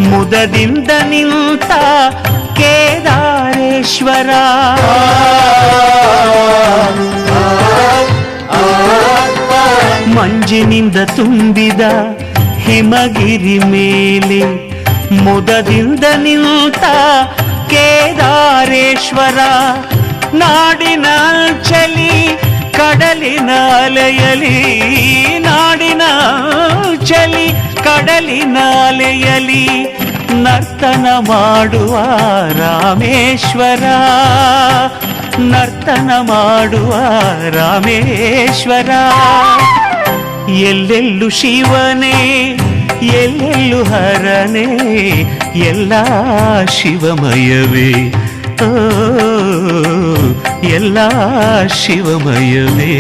ಮುದದಿಂದ ನಿಂತ ಕೇದಾರೇಶ್ವರ. ಮಂಜಿನಿಂದ ತುಂಬಿದ ಹಿಮಗಿರಿ ಮೇಲೆ ಮುದದಿಂದ ನಿಂತ ಕೇದಾರೇಶ್ವರ. ನಾಡಿನ ಚಲಿ ಕಡಲಿನ ಅಲೆಯಲಿ, ನಾಡಿನ ಚಲಿ ಕಡಲಿನ ಅಲೆಯಲಿ ನರ್ತನ ಮಾಡುವ ರಾಮೇಶ್ವರ, ನರ್ತನ ಮಾಡುವ ರಾಮೇಶ್ವರ. ಎಲ್ಲೆಲ್ಲೂ ಶಿವನೇ ಎಲ್ಲೆಲ್ಲೂ ಹರನೇ, ಎಲ್ಲ ಶಿವಮಯವೇ, ಓ ಎಲ್ಲ ಶಿವಮಯವೇ.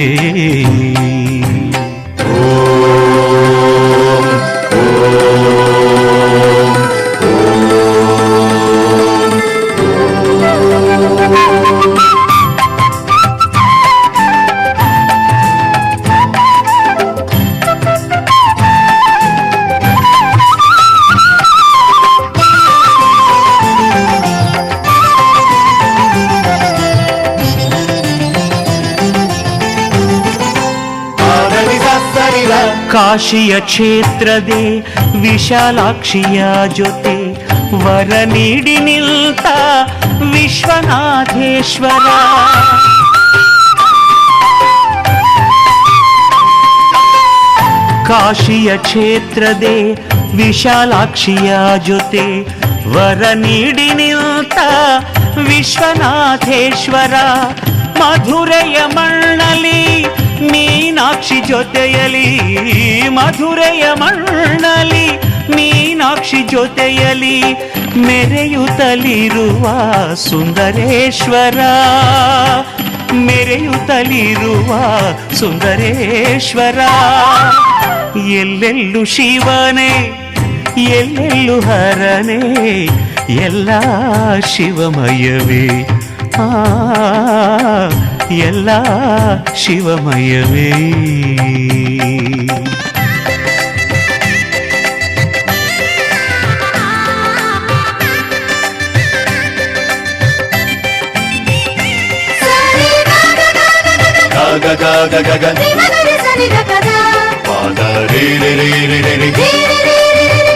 ಕಾಶಿಯ ಕ್ಷೇತ್ರದೆ ವಿಶಾಲಾಕ್ಷಿಯ ಜೊತೆ ವರ ನೀಡಿ ನಿಲ್ತ ವಿಶ್ವನಾಥೇಶ್ವರ. ಕಾಶಿಯ ಕ್ಷೇತ್ರದೆ ವಿಶಾಲಾಕ್ಷಿಯ ಜೊತೆ ವರ ನೀಡಿ ನಿಲ್ತ ವಿಶ್ವನಾಥೇಶ್ವರ. ಮಧುರೆಯ ಮಣ್ಣಲಿ ಮೀನಾಕ್ಷಿ ಜೊತೆಯಲಿ, ಮಧುರೆಯ ಮಣ್ಣಲಿ ಮೀನಾಕ್ಷಿ ಜೊತೆಯಲಿ ಮೆರೆಯುತ್ತಲಿರುವ ಸುಂದರೇಶ್ವರ, ಮೆರೆಯುತ್ತಲಿರುವ ಸುಂದರೇಶ್ವರ. ಎಲ್ಲೆಲ್ಲೂ ಶಿವನೇ ಎಲ್ಲೆಲ್ಲೂ ಹರನೇ, ಎಲ್ಲ ಶಿವಮಯವೇ, ಎಲ್ಲ ಶಿವಮಯವೇ. ಗ ಗ ಗ ಗ ಗ ಪದ ರೇ ರೇ ರೇ ರೇ ರೇ ರೇ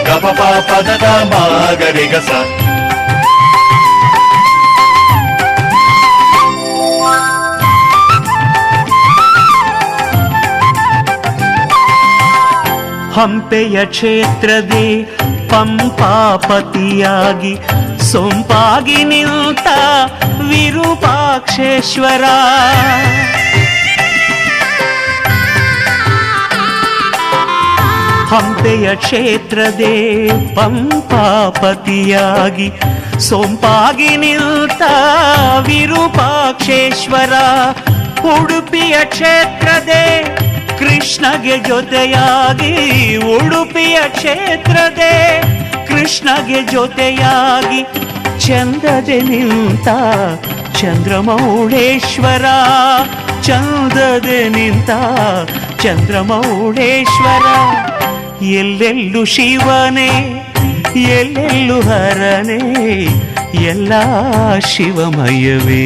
ಗ ಪ ಪ ಪದ ದ ಮ ಗ ರಿ ಗ ಸ. ಹಂಪೆಯ ಕ್ಷೇತ್ರದೆ ಪಂಪಾಪತಿಯಾಗಿ ಸೊಂಪಾಗಿ ನಿಂತ ವಿರೂಪಾಕ್ಷೇಶ್ವರ. ಹಂಪೆಯ ಕ್ಷೇತ್ರದೆ ಪಂಪಾಪತಿಯಾಗಿ ಸೊಂಪಾಗಿ ನಿಂತ ವಿರೂಪಾಕ್ಷೇಶ್ವರ. ಉಡುಪಿಯ ಕ್ಷೇತ್ರದೆ ಕೃಷ್ಣಗೆ ಜೊತೆಯಾಗಿ, ಉಡುಪಿಯ ಕ್ಷೇತ್ರದೆ ಕೃಷ್ಣಗೆ ಜೊತೆಯಾಗಿ ಚಂದದೆ ನಿಂತ ಚಂದ್ರಮೌಳೇಶ್ವರ, ಚಂದದೆ ನಿಂತ ಚಂದ್ರಮೌಳೇಶ್ವರ. ಎಲ್ಲೆಲ್ಲೂ ಶಿವನೇ ಎಲ್ಲೆಲ್ಲೂ ಹರನೇ, ಎಲ್ಲ ಶಿವಮಯವೇ.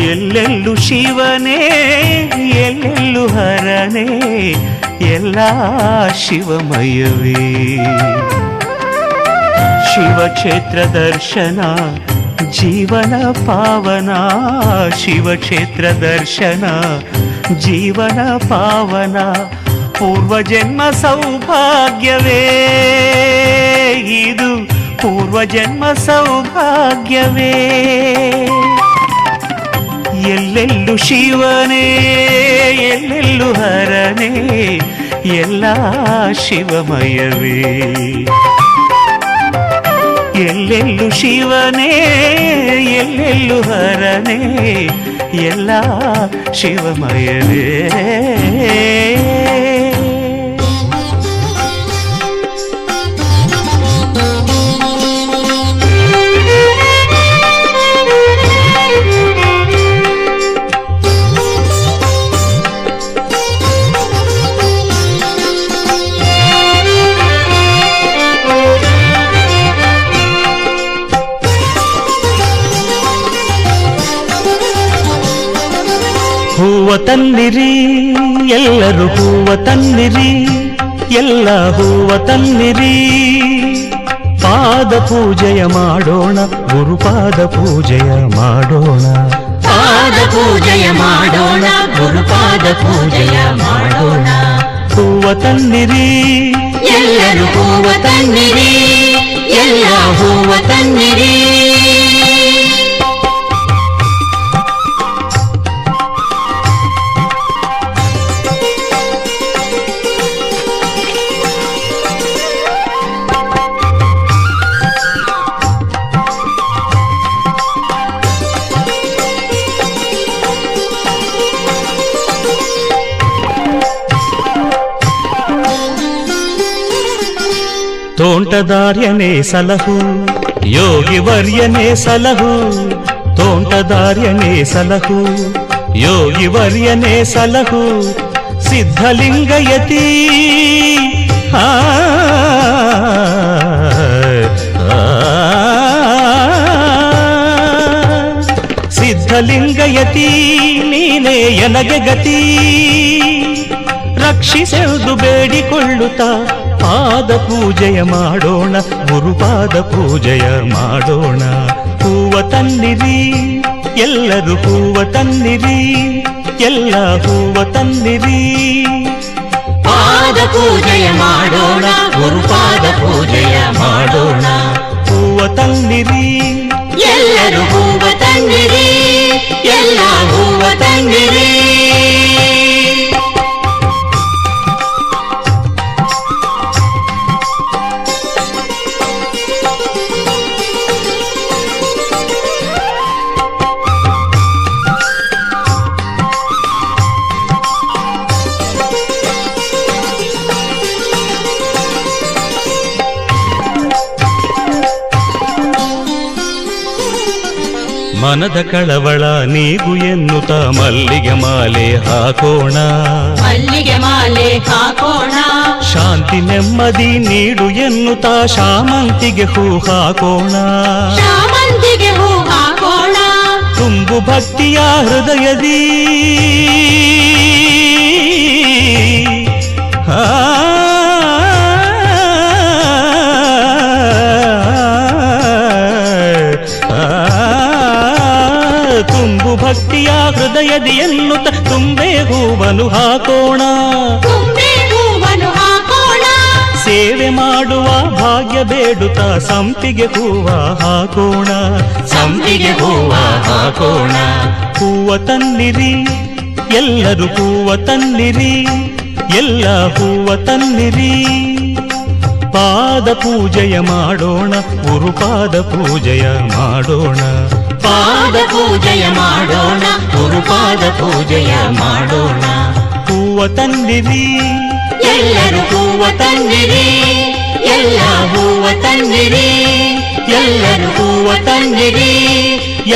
ಎಲ್ಲೆಲ್ಲೂ ಶಿವನೇ ಎಲ್ಲೆಲ್ಲೂ ಹರನೇ, ಎಲ್ಲ ಶಿವಮಯವೇ. ಶಿವಕ್ಷೇತ್ರ ದರ್ಶನ ಜೀವನ ಪಾವನ, ಶಿವಕ್ಷೇತ್ರ ದರ್ಶನ ಜೀವನ ಪಾವನ. ಪೂರ್ವಜನ್ಮ ಸೌಭಾಗ್ಯವೇ ಇದು, ಪೂರ್ವಜನ್ಮ ಸೌಭಾಗ್ಯವೇ. ಎಲ್ಲೆಲ್ಲೂ ಶಿವನೇ ಎಲ್ಲೆಲ್ಲೂ ಹರನೇ, ಎಲ್ಲ ಶಿವಮಯವೇ. ಎಲ್ಲೆಲ್ಲೂ ಶಿವನೇ ಎಲ್ಲೆಲ್ಲೂ ಹರನೇ ಎಲ್ಲ ಶಿವಮಯವೇ. ಹೂವ ತನ್ನಿರಿ ಎಲ್ಲರೂ ಹೂವ ತನ್ನಿರಿ ಎಲ್ಲ ಹೂವ ತನ್ನಿರಿ ಪಾದ ಪೂಜೆಯ ಮಾಡೋಣ ಗುರುಪಾದ ಪೂಜೆಯ ಮಾಡೋಣ ಪಾದ ಪೂಜೆಯ ಮಾಡೋಣ ಗುರುಪಾದ ಪೂಜೆಯ ಮಾಡೋಣ ಹೂವ ತನ್ನಿರಿ ಎಲ್ಲರೂ ಹೂವ ತನ್ನಿರಿ ಎಲ್ಲ ಹೂವ ತನ್ನಿರಿ. ತೋಂಟದಾರ್ಯನೇ ಸಲಹು ಯೋಗಿ ವರ್ಯನೇ ಸಲಹು ತೋಂಟದಾರ್ಯನೇ ಸಲಹು ಯೋಗಿ ವರ್ಯನೇ ಸಲಹು ಸಿದ್ಧಲಿಂಗಯತಿ ಸಿದ್ಧಲಿಂಗಯತಿ ನೀನೇ ಎನಗೆ ಗತಿ ರಕ್ಷಿಸೆಂದು ಬೇಡಿಕೊಳ್ಳುತ್ತಾ ಪಾದ ಪೂಜೆಯ ಮಾಡೋಣ ಗುರುಪಾದ ಪೂಜೆಯ ಮಾಡೋಣ ಹೂವ ತನ್ನಿರಿ ಎಲ್ಲರೂ ಹೂವ ತನ್ನಿರಿ ಎಲ್ಲ ಹೂವ ತನ್ನಿರಿ ಪಾದ ಪೂಜೆಯ ಮಾಡೋಣ ಗುರುಪಾದ ಪೂಜೆಯ ಮಾಡೋಣ ಹೂವ ತನ್ನಿರಿ ಎಲ್ಲರೂ ಹೂವ ತನ್ನಿರಿ ಎಲ್ಲ ಹೂವ ತನ್ನಿರಿ. ಮನದ ಕಳವಳ ನೀಗು ಎನ್ನುತ್ತ ಮಲ್ಲಿಗೆ ಮಾಲೆ ಹಾಕೋಣ ಮಲ್ಲಿಗೆ ಮಾಲೆ ಹಾಕೋಣ ಶಾಂತಿ ನೆಮ್ಮದಿ ನೀಡು ಎನ್ನುತ್ತ ಶಾಮಂತಿಗೆ ಹೂ ಹಾಕೋಣ ಶಾಮಂತಿಗೆ ಹೂ ಹಾಕೋಣ ತುಂಬು ಭಕ್ತಿಯ ಹೃದಯದಿ ತುಂಬು ಭಕ್ತಿಯ ಹೃದಯದಿ ಎನ್ನುತ್ತ ತುಂಬೆ ಹೂವನು ಹಾಕೋಣ ಸೇವೆ ಮಾಡುವ ಭಾಗ್ಯ ಬೇಡುತ್ತ ಸಂಪಿಗೆ ಹೂವ ಹಾಕೋಣ ಸಂಪಿಗೆ ಹೂವ ಹಾಕೋಣ ಹೂವ ತನ್ನಿರಿ ಎಲ್ಲರೂ ಹೂವ ತನ್ನಿರಿ ಎಲ್ಲ ಹೂವ ತನ್ನಿರಿ ಪಾದ ಪೂಜೆಯ ಮಾಡೋಣ ಗುರುಪಾದ ಪೂಜೆಯ ಮಾಡೋಣ ಪಾದ ಪೂಜೆಯ ಮಾಡೋಣ ಗುರುಪಾದ ಪೂಜೆಯ ಮಾಡೋಣ ಹೂವ ತನ್ನಿರಿ ಎಲ್ಲರೂ ಹೂವ ತನ್ನಿರಿ ಎಲ್ಲ ಹೂವ ತನ್ನಿರಿ ಎಲ್ಲರೂ ಹೂವ ತನ್ನಿರಿ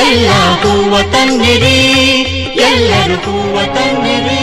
ಎಲ್ಲ ಹೂವ ತನ್ನಿರಿ ಎಲ್ಲರೂ ಹೂವ ತನ್ನಿರಿ.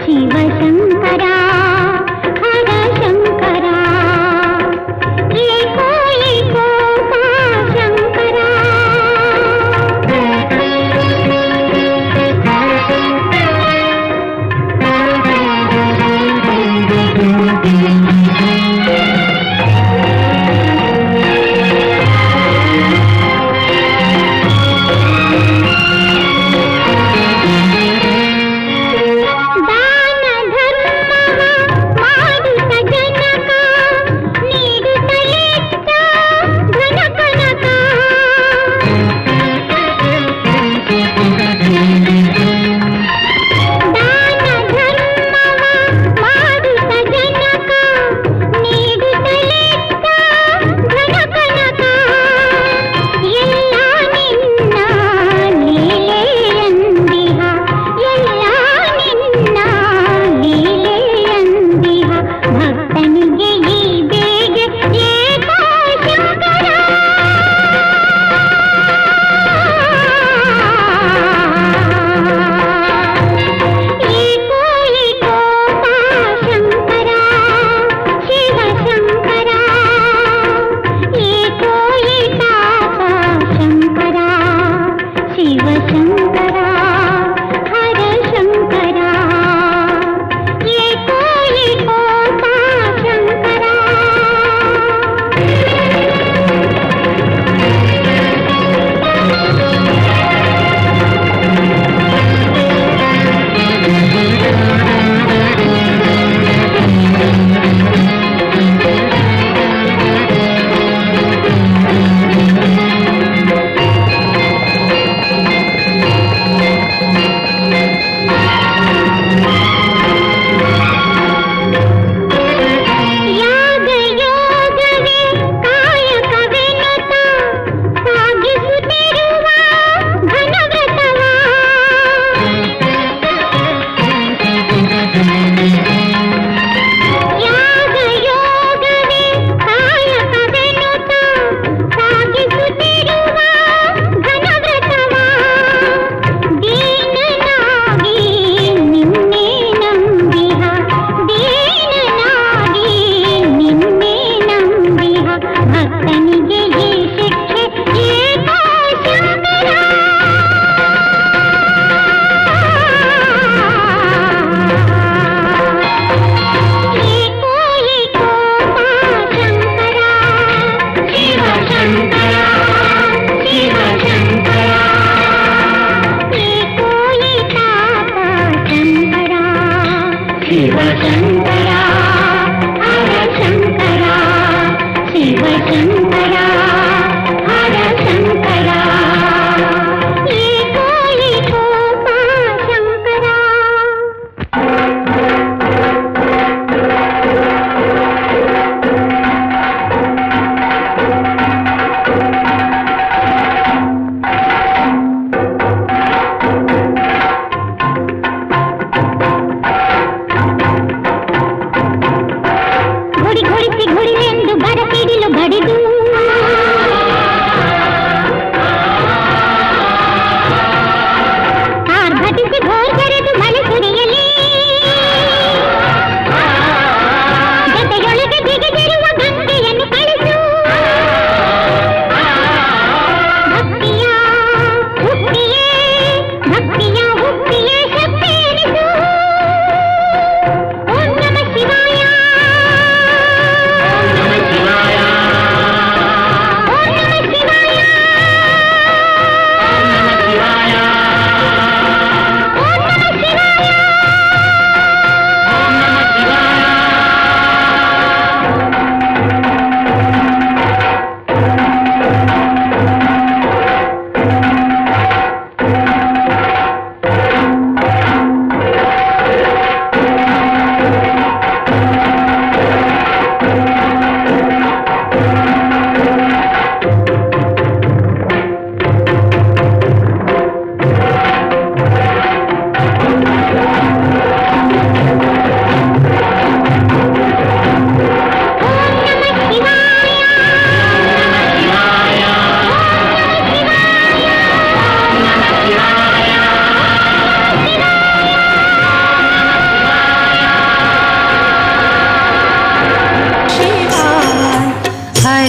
ಶಿವ ಶಂಕರ ಹರ ಶಂಕರ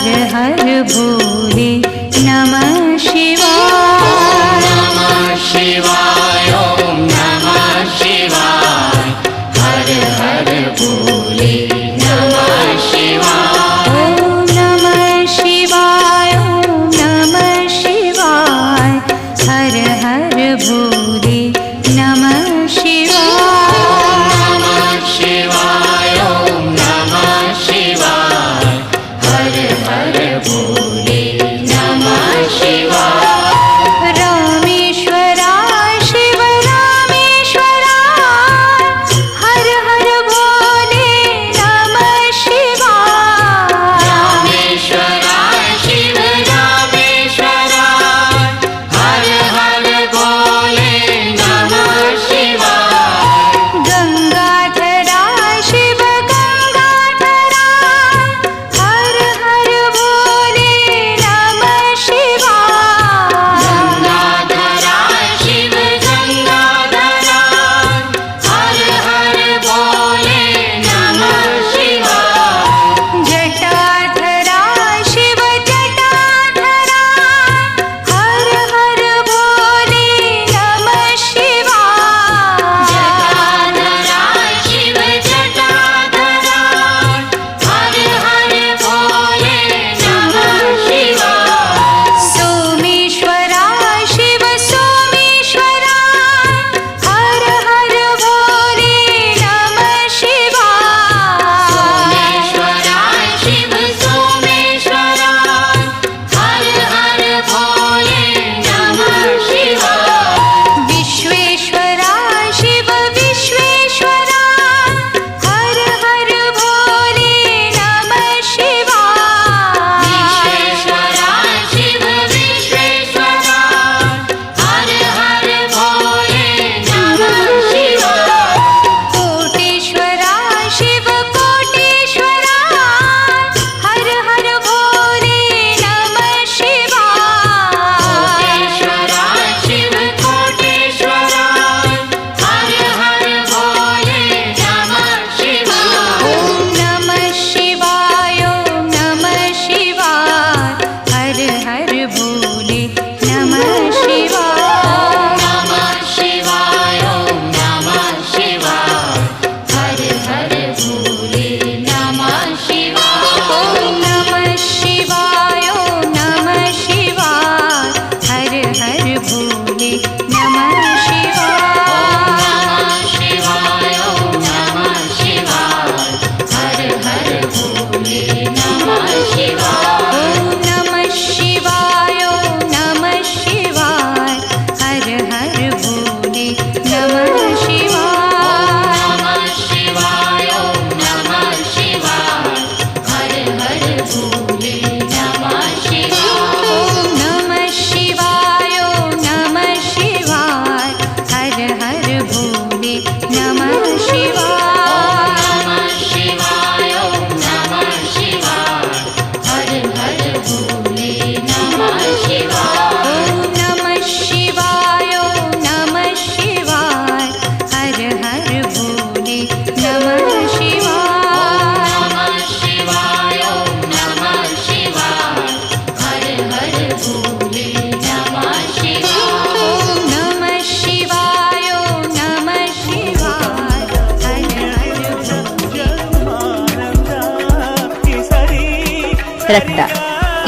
हर हर भोले नमः शिवाय नमः शिवाय ओम नमः शिवाय हर हर भोले नमः शिवाय ॐ नमः शिवाय ॐ नमः शिवाय हर हर भोले नमः शिवाय नमः शिवाय ओम नमः शिवाय हर हर भोले नमः शिवाय रामेश्वराय शिव रामेश्वराय हर हर भोले नमः शिवाय रामेश्वराय शिव रामेश्वराय हर हर भोले नमः शिवाय गंगाधराय शिव गंगाधराय हर हर भोले नमः शिवाय गंगाधराय शिव गंगाधराय हर हर भोले नमः शिवाय जटाधराय शिव जटाधराय हर हर भोले नमः शिवाय जटाधराय शिव जटाधराय हर हर भोले नमः शिवाय सोमेश्वराय शिव सोमेश्वराय हर हर भोले नमः शिवाय सोमेश्वराय शिव सोमेश्वराय हर हर भोले नमः शिवाय विश्वेश्वराय शिव विश्वेश्वराय हर हर भोले नमः शिवाय विश्वेश्वराय शिव विश्वेश्वराय हर हर भोले नमः शिवाय कोटेश्वराय शिव कोटेश्वराय हर हर भोले नमः शिवाय कोटेश्वराय शिव कोटेश्वराय हर हर भोले नमः शिवाय ॐ नमः शिवाय ॐ नमः शिवाय हर हर भोले नमः शिवाय नमः शिवाय ओम नमः शिवाय हर हर भोले नमः शिवाय ॐ नमः शिवाय ॐ नमः शिवाय हर हर भोले नमः शिवाय नमः शिवाय ओम नमः शिवाय हर हर भोले नमः शिवाय ॐ नमः शिवाय ॐ नमः शिवाय हर हर भोले नमः शिवाय नमः शिवाय ओम नमः शिवाय हर हर भोले नमः शिवाय ॐ नमः शिवाय ॐ नमः शिवाय हर हर भोले नमः शिवाय नमः शिवाय ओम नमः शिवाय हर हर भोले नमः शिवाय ॐ नमः शिवाय ॐ नमः शिवाय हर हर भोले नमः शिवाय नमः शिवाय ओम नमः शिवाय हर हर भोले नमः शिवाय ॐ नमः शिवाय ॐ नमः शिवाय हर हर ರಕ್ತ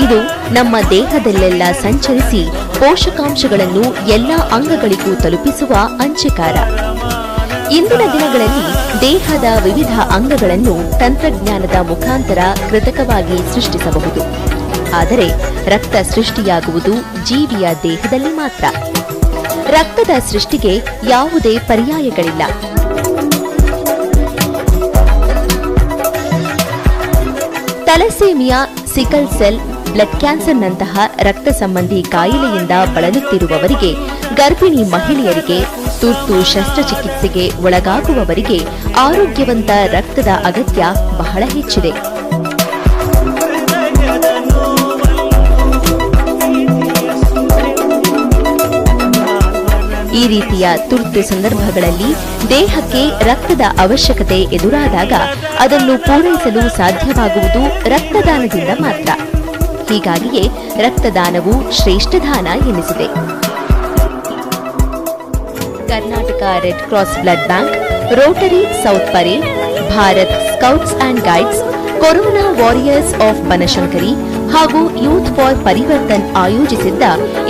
ಇದು ನಮ್ಮ ದೇಹದಲ್ಲೆಲ್ಲ ಸಂಚರಿಸಿ ಪೋಷಕಾಂಶಗಳನ್ನು ಎಲ್ಲ ಅಂಗಗಳಿಗೂ ತಲುಪಿಸುವ ಅಂಚೆಕಾರ. ಇಂದಿನ ದಿನಗಳಲ್ಲಿ ದೇಹದ ವಿವಿಧ ಅಂಗಗಳನ್ನು ತಂತ್ರಜ್ಞಾನದ ಮುಖಾಂತರ ಕೃತಕವಾಗಿ ಸೃಷ್ಟಿಸಬಹುದು. ಆದರೆ ರಕ್ತ ಸೃಷ್ಟಿಯಾಗುವುದು ಜೀವಿಯ ದೇಹದಲ್ಲಿ ಮಾತ್ರ. ರಕ್ತದ ಸೃಷ್ಟಿಗೆ ಯಾವುದೇ ಪರ್ಯಾಯಗಳಿಲ್ಲ. ತಲಸೇಮಿಯಾ, ಸಿಕಲ್ ಸೆಲ್, ಬ್ಲಡ್ ಕ್ಯಾನ್ಸರ್ನಂತಹ ರಕ್ತ ಸಂಬಂಧಿ ಕಾಯಿಲೆಯಿಂದ ಬಳಲುತ್ತಿರುವವರಿಗೆ, ಗರ್ಭಿಣಿ ಮಹಿಳೆಯರಿಗೆ, ತುರ್ತು ಶಸ್ತ್ರಚಿಕಿತ್ಸೆಗೆ ಒಳಗಾಗುವವರಿಗೆ ಆರೋಗ್ಯವಂತ ರಕ್ತದ ಅಗತ್ಯ ಬಹಳ ಹೆಚ್ಚಿದೆ. ಈ ರೀತಿಯ ತುರ್ತು ಸಂದರ್ಭಗಳಲ್ಲಿ ದೇಹಕ್ಕೆ ರಕ್ತದ ಅವಶ್ಯಕತೆ ಎದುರಾದಾಗ ಅದನ್ನು ಪೂರೈಸಲು ಸಾಧ್ಯವಾಗುವುದು ರಕ್ತದಾನದಿಂದ ಮಾತ್ರ. ಹೀಗಾಗಿಯೇ ರಕ್ತದಾನವು ಶ್ರೇಷ್ಠ ದಾನ ಎನಿಸಿದೆ. Karnataka red cross blood bank, Rotary south parade, Bharat scouts and guides, corona warriors of Banashankari ಹಾಗೂ ಯೂತ್ ಫಾರ್ ಪರಿವರ್ತನ್ ಆಯೋಜಿಸಿದ್ದ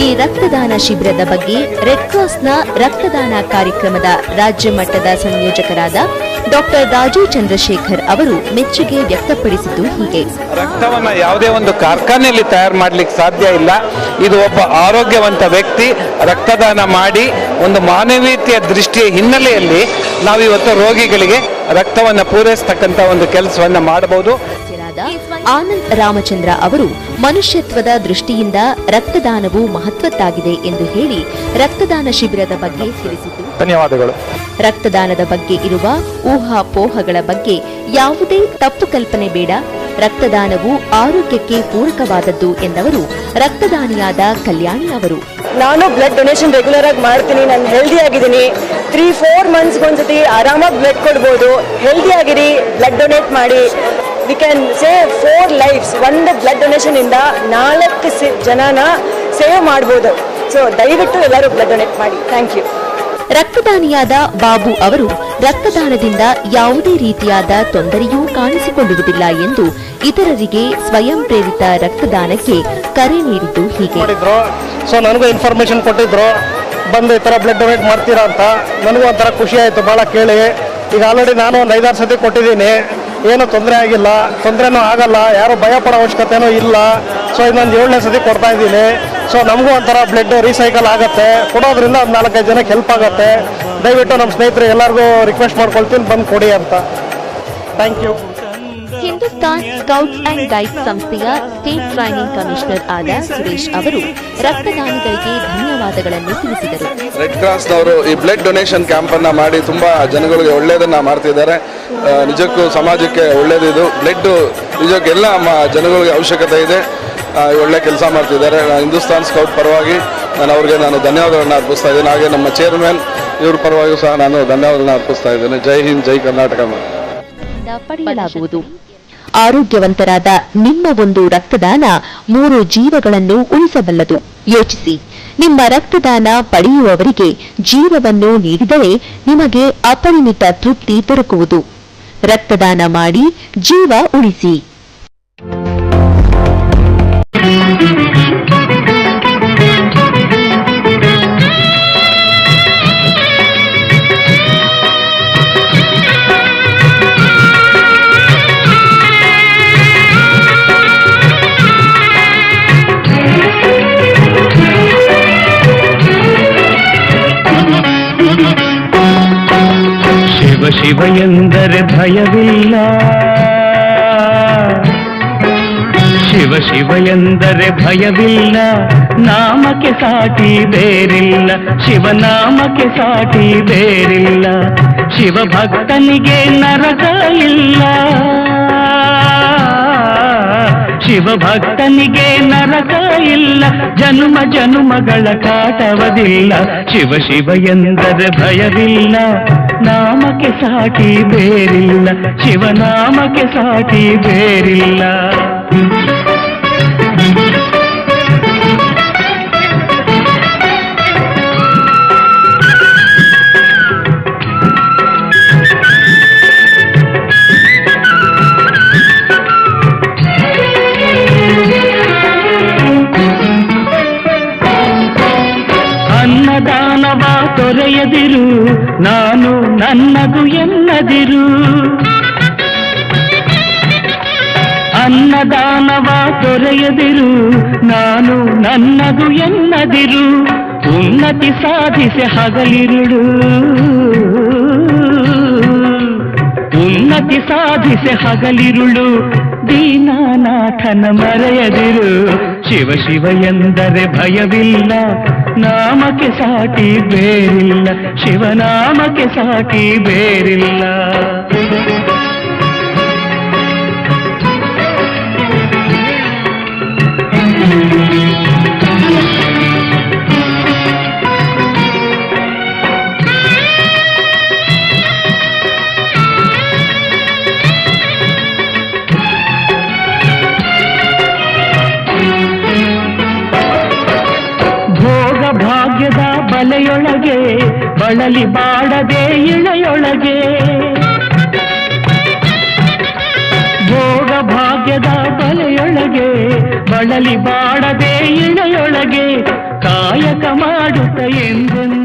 ಈ ರಕ್ತದಾನ ಶಿಬಿರದ ಬಗ್ಗೆ ರೆಡ್ ಕ್ರಾಸ್ನ ರಕ್ತದಾನ ಕಾರ್ಯಕ್ರಮದ ರಾಜ್ಯ ಮಟ್ಟದ ಸಂಯೋಜಕರಾದ ಡಾಕ್ಟರ್ ರಾಜು ಚಂದ್ರಶೇಖರ್ ಅವರು ಮೆಚ್ಚುಗೆ ವ್ಯಕ್ತಪಡಿಸಿದ್ದು ಹೀಗೆ. ರಕ್ತವನ್ನ ಯಾವುದೇ ಒಂದು ಕಾರ್ಖಾನೆಯಲ್ಲಿ ತಯಾರು ಮಾಡ್ಲಿಕ್ಕೆ ಸಾಧ್ಯ ಇಲ್ಲ. ಇದು ಒಬ್ಬ ಆರೋಗ್ಯವಂತ ವ್ಯಕ್ತಿ ರಕ್ತದಾನ ಮಾಡಿ ಒಂದು ಮಾನವೀಯತೆಯ ದೃಷ್ಟಿಯ ಹಿನ್ನೆಲೆಯಲ್ಲಿ ನಾವಿವತ್ತು ರೋಗಿಗಳಿಗೆ ರಕ್ತವನ್ನ ಪೂರೈಸತಕ್ಕಂತ ಒಂದು ಕೆಲಸವನ್ನ ಮಾಡಬಹುದು. ಆನಂದ್ ರಾಮಚಂದ್ರ ಅವರು ಮನುಷ್ಯತ್ವದ ದೃಷ್ಟಿಯಿಂದ ರಕ್ತದಾನವು ಮಹತ್ವದ್ದಾಗಿದೆ ಎಂದು ಹೇಳಿ ರಕ್ತದಾನ ಶಿಬಿರದ ಬಗ್ಗೆ ತಿಳಿಸಿತು. ಧನ್ಯವಾದಗಳು. ರಕ್ತದಾನದ ಬಗ್ಗೆ ಇರುವ ಊಹಾಪೋಹಗಳ ಬಗ್ಗೆ ಯಾವುದೇ ತಪ್ಪು ಕಲ್ಪನೆ ಬೇಡ. ರಕ್ತದಾನವು ಆರೋಗ್ಯಕ್ಕೆ ಪೂರಕವಾದದ್ದು ಎಂದವರು ರಕ್ತದಾನಿಯಾದ ಕಲ್ಯಾಣಿ ಅವರು. ನಾನು ಬ್ಲಡ್ ಡೊನೇಷನ್ ರೆಗ್ಯುಲರ್ ಆಗಿ ಮಾಡ್ತೀನಿ. ನಾನು ಹೆಲ್ದಿ ಆಗಿದ್ದೀನಿ. 3-4 ಮಂತ್ಸ್ ಒಂದ್ಸತಿ ಆರಾಮಾಗಿ ಬ್ಲಡ್ ಕೊಡ್ಬೋದು. ಹೆಲ್ದಿ ಆಗಿರಿ, ಬ್ಲಡ್ ಡೊನೇಟ್ ಮಾಡಿ. We can save 4 lives. ಒಂದು ಬ್ಲಡ್ ಡೊನೇಷನ್ ಇಂದ 4 ಜನನ ಸೇವ್ ಮಾಡ್ಬೋದು. ಸೊ ದಯವಿಟ್ಟು ಎಲ್ಲರೂ ಬ್ಲಡ್ ಡೊನೇಟ್ ಮಾಡಿ. Thank you. ರಕ್ತದಾನಿಯಾದ ಬಾಬು ಅವರು ರಕ್ತದಾನದಿಂದ ಯಾವುದೇ ರೀತಿಯಾದ ತೊಂದರೆಯೂ ಕಾಣಿಸಿಕೊಳ್ಳುವುದಿಲ್ಲ ಎಂದು ಇತರರಿಗೆ ಸ್ವಯಂ ಪ್ರೇರಿತ ರಕ್ತದಾನಕ್ಕೆ ಕರೆ ನೀಡಿದ್ದು ಹೀಗೆ. ಸೊ ನನಗೂ ಇನ್ಫಾರ್ಮೇಶನ್ ಕೊಟ್ಟಿದ್ರು, ಬಂದು ಈ ಥರ ಬ್ಲಡ್ ಡೊನೇಟ್ ಮಾಡ್ತೀರಾ ಅಂತ. ನನಗೂ ಒಂಥರ ಖುಷಿ ಆಯಿತು ಭಾಳ ಕೇಳಿ. ಈಗ ಆಲ್ರೆಡಿ ನಾನು ಒಂದು 5-6 ಸತಿ ಕೊಟ್ಟಿದ್ದೀನಿ. ಏನೂ ತೊಂದರೆ ಆಗಿಲ್ಲ, ತೊಂದರೆನೂ ಆಗಲ್ಲ, ಯಾರು ಭಯ ಪಡೋ ಅವಶ್ಯಕತೆನೂ ಇಲ್ಲ. ಸೊ ಇನ್ನೊಂದು 7ನೇ ಸತಿ ಕೊಡ್ತಾ ಇದ್ದೀನಿ. ಸೊ ನಮಗೂ ಒಂಥರ ಬ್ಲಡ್ ರೀಸೈಕಲ್ ಆಗುತ್ತೆ. ಕೊಡೋದ್ರಿಂದ ಒಂದು 4-5 ಜನಕ್ಕೆ ಹೆಲ್ಪ್ ಆಗುತ್ತೆ. ದಯವಿಟ್ಟು ನಮ್ಮ ಸ್ನೇಹಿತರು ಎಲ್ಲರಿಗೂ ರಿಕ್ವೆಸ್ಟ್ ಮಾಡ್ಕೊಳ್ತೀನಿ, ಬಂದು ಕೊಡಿ ಅಂತ. Thank you. Hindustan scouts and guides ಸಂಸ್ಥೆಯ ಸ್ಟೇಟ್ ಟ್ರೈನಿಂಗ್ ಕಮಿಷನರ್ ಆದ ಸುರೇಶ್ ಅವರು ರಕ್ತದಾನಿಗಳಿಗೆ ಧನ್ಯವಾದಗಳನ್ನು ತಿಳಿಸಿದರು. ರೆಡ್ ಕ್ರಾಸ್ನವರು ಈ ಬ್ಲಡ್ ಡೊನೇಷನ್ ಕ್ಯಾಂಪ್ ಅನ್ನ ಮಾಡಿ ತುಂಬಾ ಜನಗಳಿಗೆ ಒಳ್ಳೆಯದನ್ನ ಮಾಡ್ತಿದ್ದಾರೆ. ನಿಜಕ್ಕೂ ಸಮಾಜಕ್ಕೆ ಒಳ್ಳೆಯದಿದು. ಬ್ಲಡ್ ನಿಜಕ್ಕೂ ಎಲ್ಲ ಜನಗಳಿಗೆ ಅವಶ್ಯಕತೆ ಇದೆ. ಒಳ್ಳೆ ಕೆಲಸ ಮಾಡ್ತಿದ್ದಾರೆ. ಹಿಂದೂಸ್ತಾನ್ ಸ್ಕೌಟ್ ಪರವಾಗಿ ನಾನು ಧನ್ಯವಾದಗಳನ್ನ ಅರ್ಪಿಸ್ತಾ ಇದ್ದೇನೆ. ಹಾಗೆ ನಮ್ಮ ಚೇರ್ಮನ್ ಇವ್ರ ಪರವಾಗಿಯೂ ಸಹ ನಾನು ಧನ್ಯವಾದಗಳನ್ನ ಅರ್ಪಿಸ್ತಾ ಇದ್ದೇನೆ. ಜೈ ಹಿಂದ್, ಜೈ ಕರ್ನಾಟಕ. ಪಡೆಯಲಾಗುವುದು. ಆರೋಗ್ಯವಂತರಾದ ನಿಮ್ಮ ಒಂದು ರಕ್ತದಾನ 3 ಜೀವಗಳನ್ನು ಉಳಿಸಬಲ್ಲದು. ಯೋಚಿಸಿ, ನಿಮ್ಮ ರಕ್ತದಾನ ಪಡೆಯುವವರಿಗೆ ಜೀವವನ್ನು ನೀಡಿದರೆ ನಿಮಗೆ ಅಪರಿಮಿತ ತೃಪ್ತಿ ದೊರಕುವುದು. ರಕ್ತದಾನ ಮಾಡಿ, ಜೀವ ಉಳಿಸಿ. ಶಿವ ಶಿವ ಎಂದರೆ ಭಯವಿಲ್ಲ, ಶಿವ ಶಿವ ಎಂದರೆ ಭಯವಿಲ್ಲ, ನಾಮಕ್ಕೆ ಸಾಟಿ ಬೇರಿಲ್ಲ, ಶಿವನಾಮಕ್ಕೆ ಸಾಟಿ ಬೇರಿಲ್ಲ, ಶಿವ ಭಕ್ತನಿಗೆ ನರಕ ಇಲ್ಲ, ಶಿವ ಭಕ್ತನಿಗೆ ನರಕ ಇಲ್ಲ, ಜನುಮ ಜನುಮಗಳ ಕಾಟವದಿಲ್ಲ, ಶಿವ ಶಿವ ಎಂದರೆ ಭಯವಿಲ್ಲ, ನಾಮಕ್ಕೆ ಸಾಟಿ ಬೇರಿಲ್ಲ, ಶಿವನಾಮಕ್ಕೆ ಸಾಟಿ ಬೇರಿಲ್ಲ. ಅನ್ನದಾನವ ತೊರೆಯದಿರು, ನಾನು ನನ್ನದು ಎನ್ನದಿರು, ಅನ್ನದಾನವ ತೊರೆಯದಿರು, ನಾನು ನನ್ನದು ಎನ್ನದಿರು, ಉನ್ನತಿ ಸಾಧಿಸಿ ಹಗಲಿರುಳು, ಉನ್ನತಿ ಸಾಧಿಸಿ ಹಗಲಿರುಳು, ದೀನಾನಾಥನ ಮರೆಯದಿರು, ಶಿವ ಶಿವ ಎಂದರೆ ಭಯವಿಲ್ಲ, ನಾಮಕ್ಕೆ ಸಾಟಿ ಬೇರಿಲ್ಲ, ಶಿವನಾಮಕ್ಕೆ ಸಾಟಿ ಬೇರಿಲ್ಲ. ಬಲೆಯೊಳಗೆ ಬಳಲಿ ಬಾಡದೆ ಇಳೆಯೊಳಗೆ ಭೋಗ ಭಾಗ್ಯದ ಬಲೆಯೊಳಗೆ ಬಳಲಿ ಬಾಡದೆ ಇಳೆಯೊಳಗೆ ಕಾಯಕ ಮಾಡುತ್ತ ಎಂದೆಂದು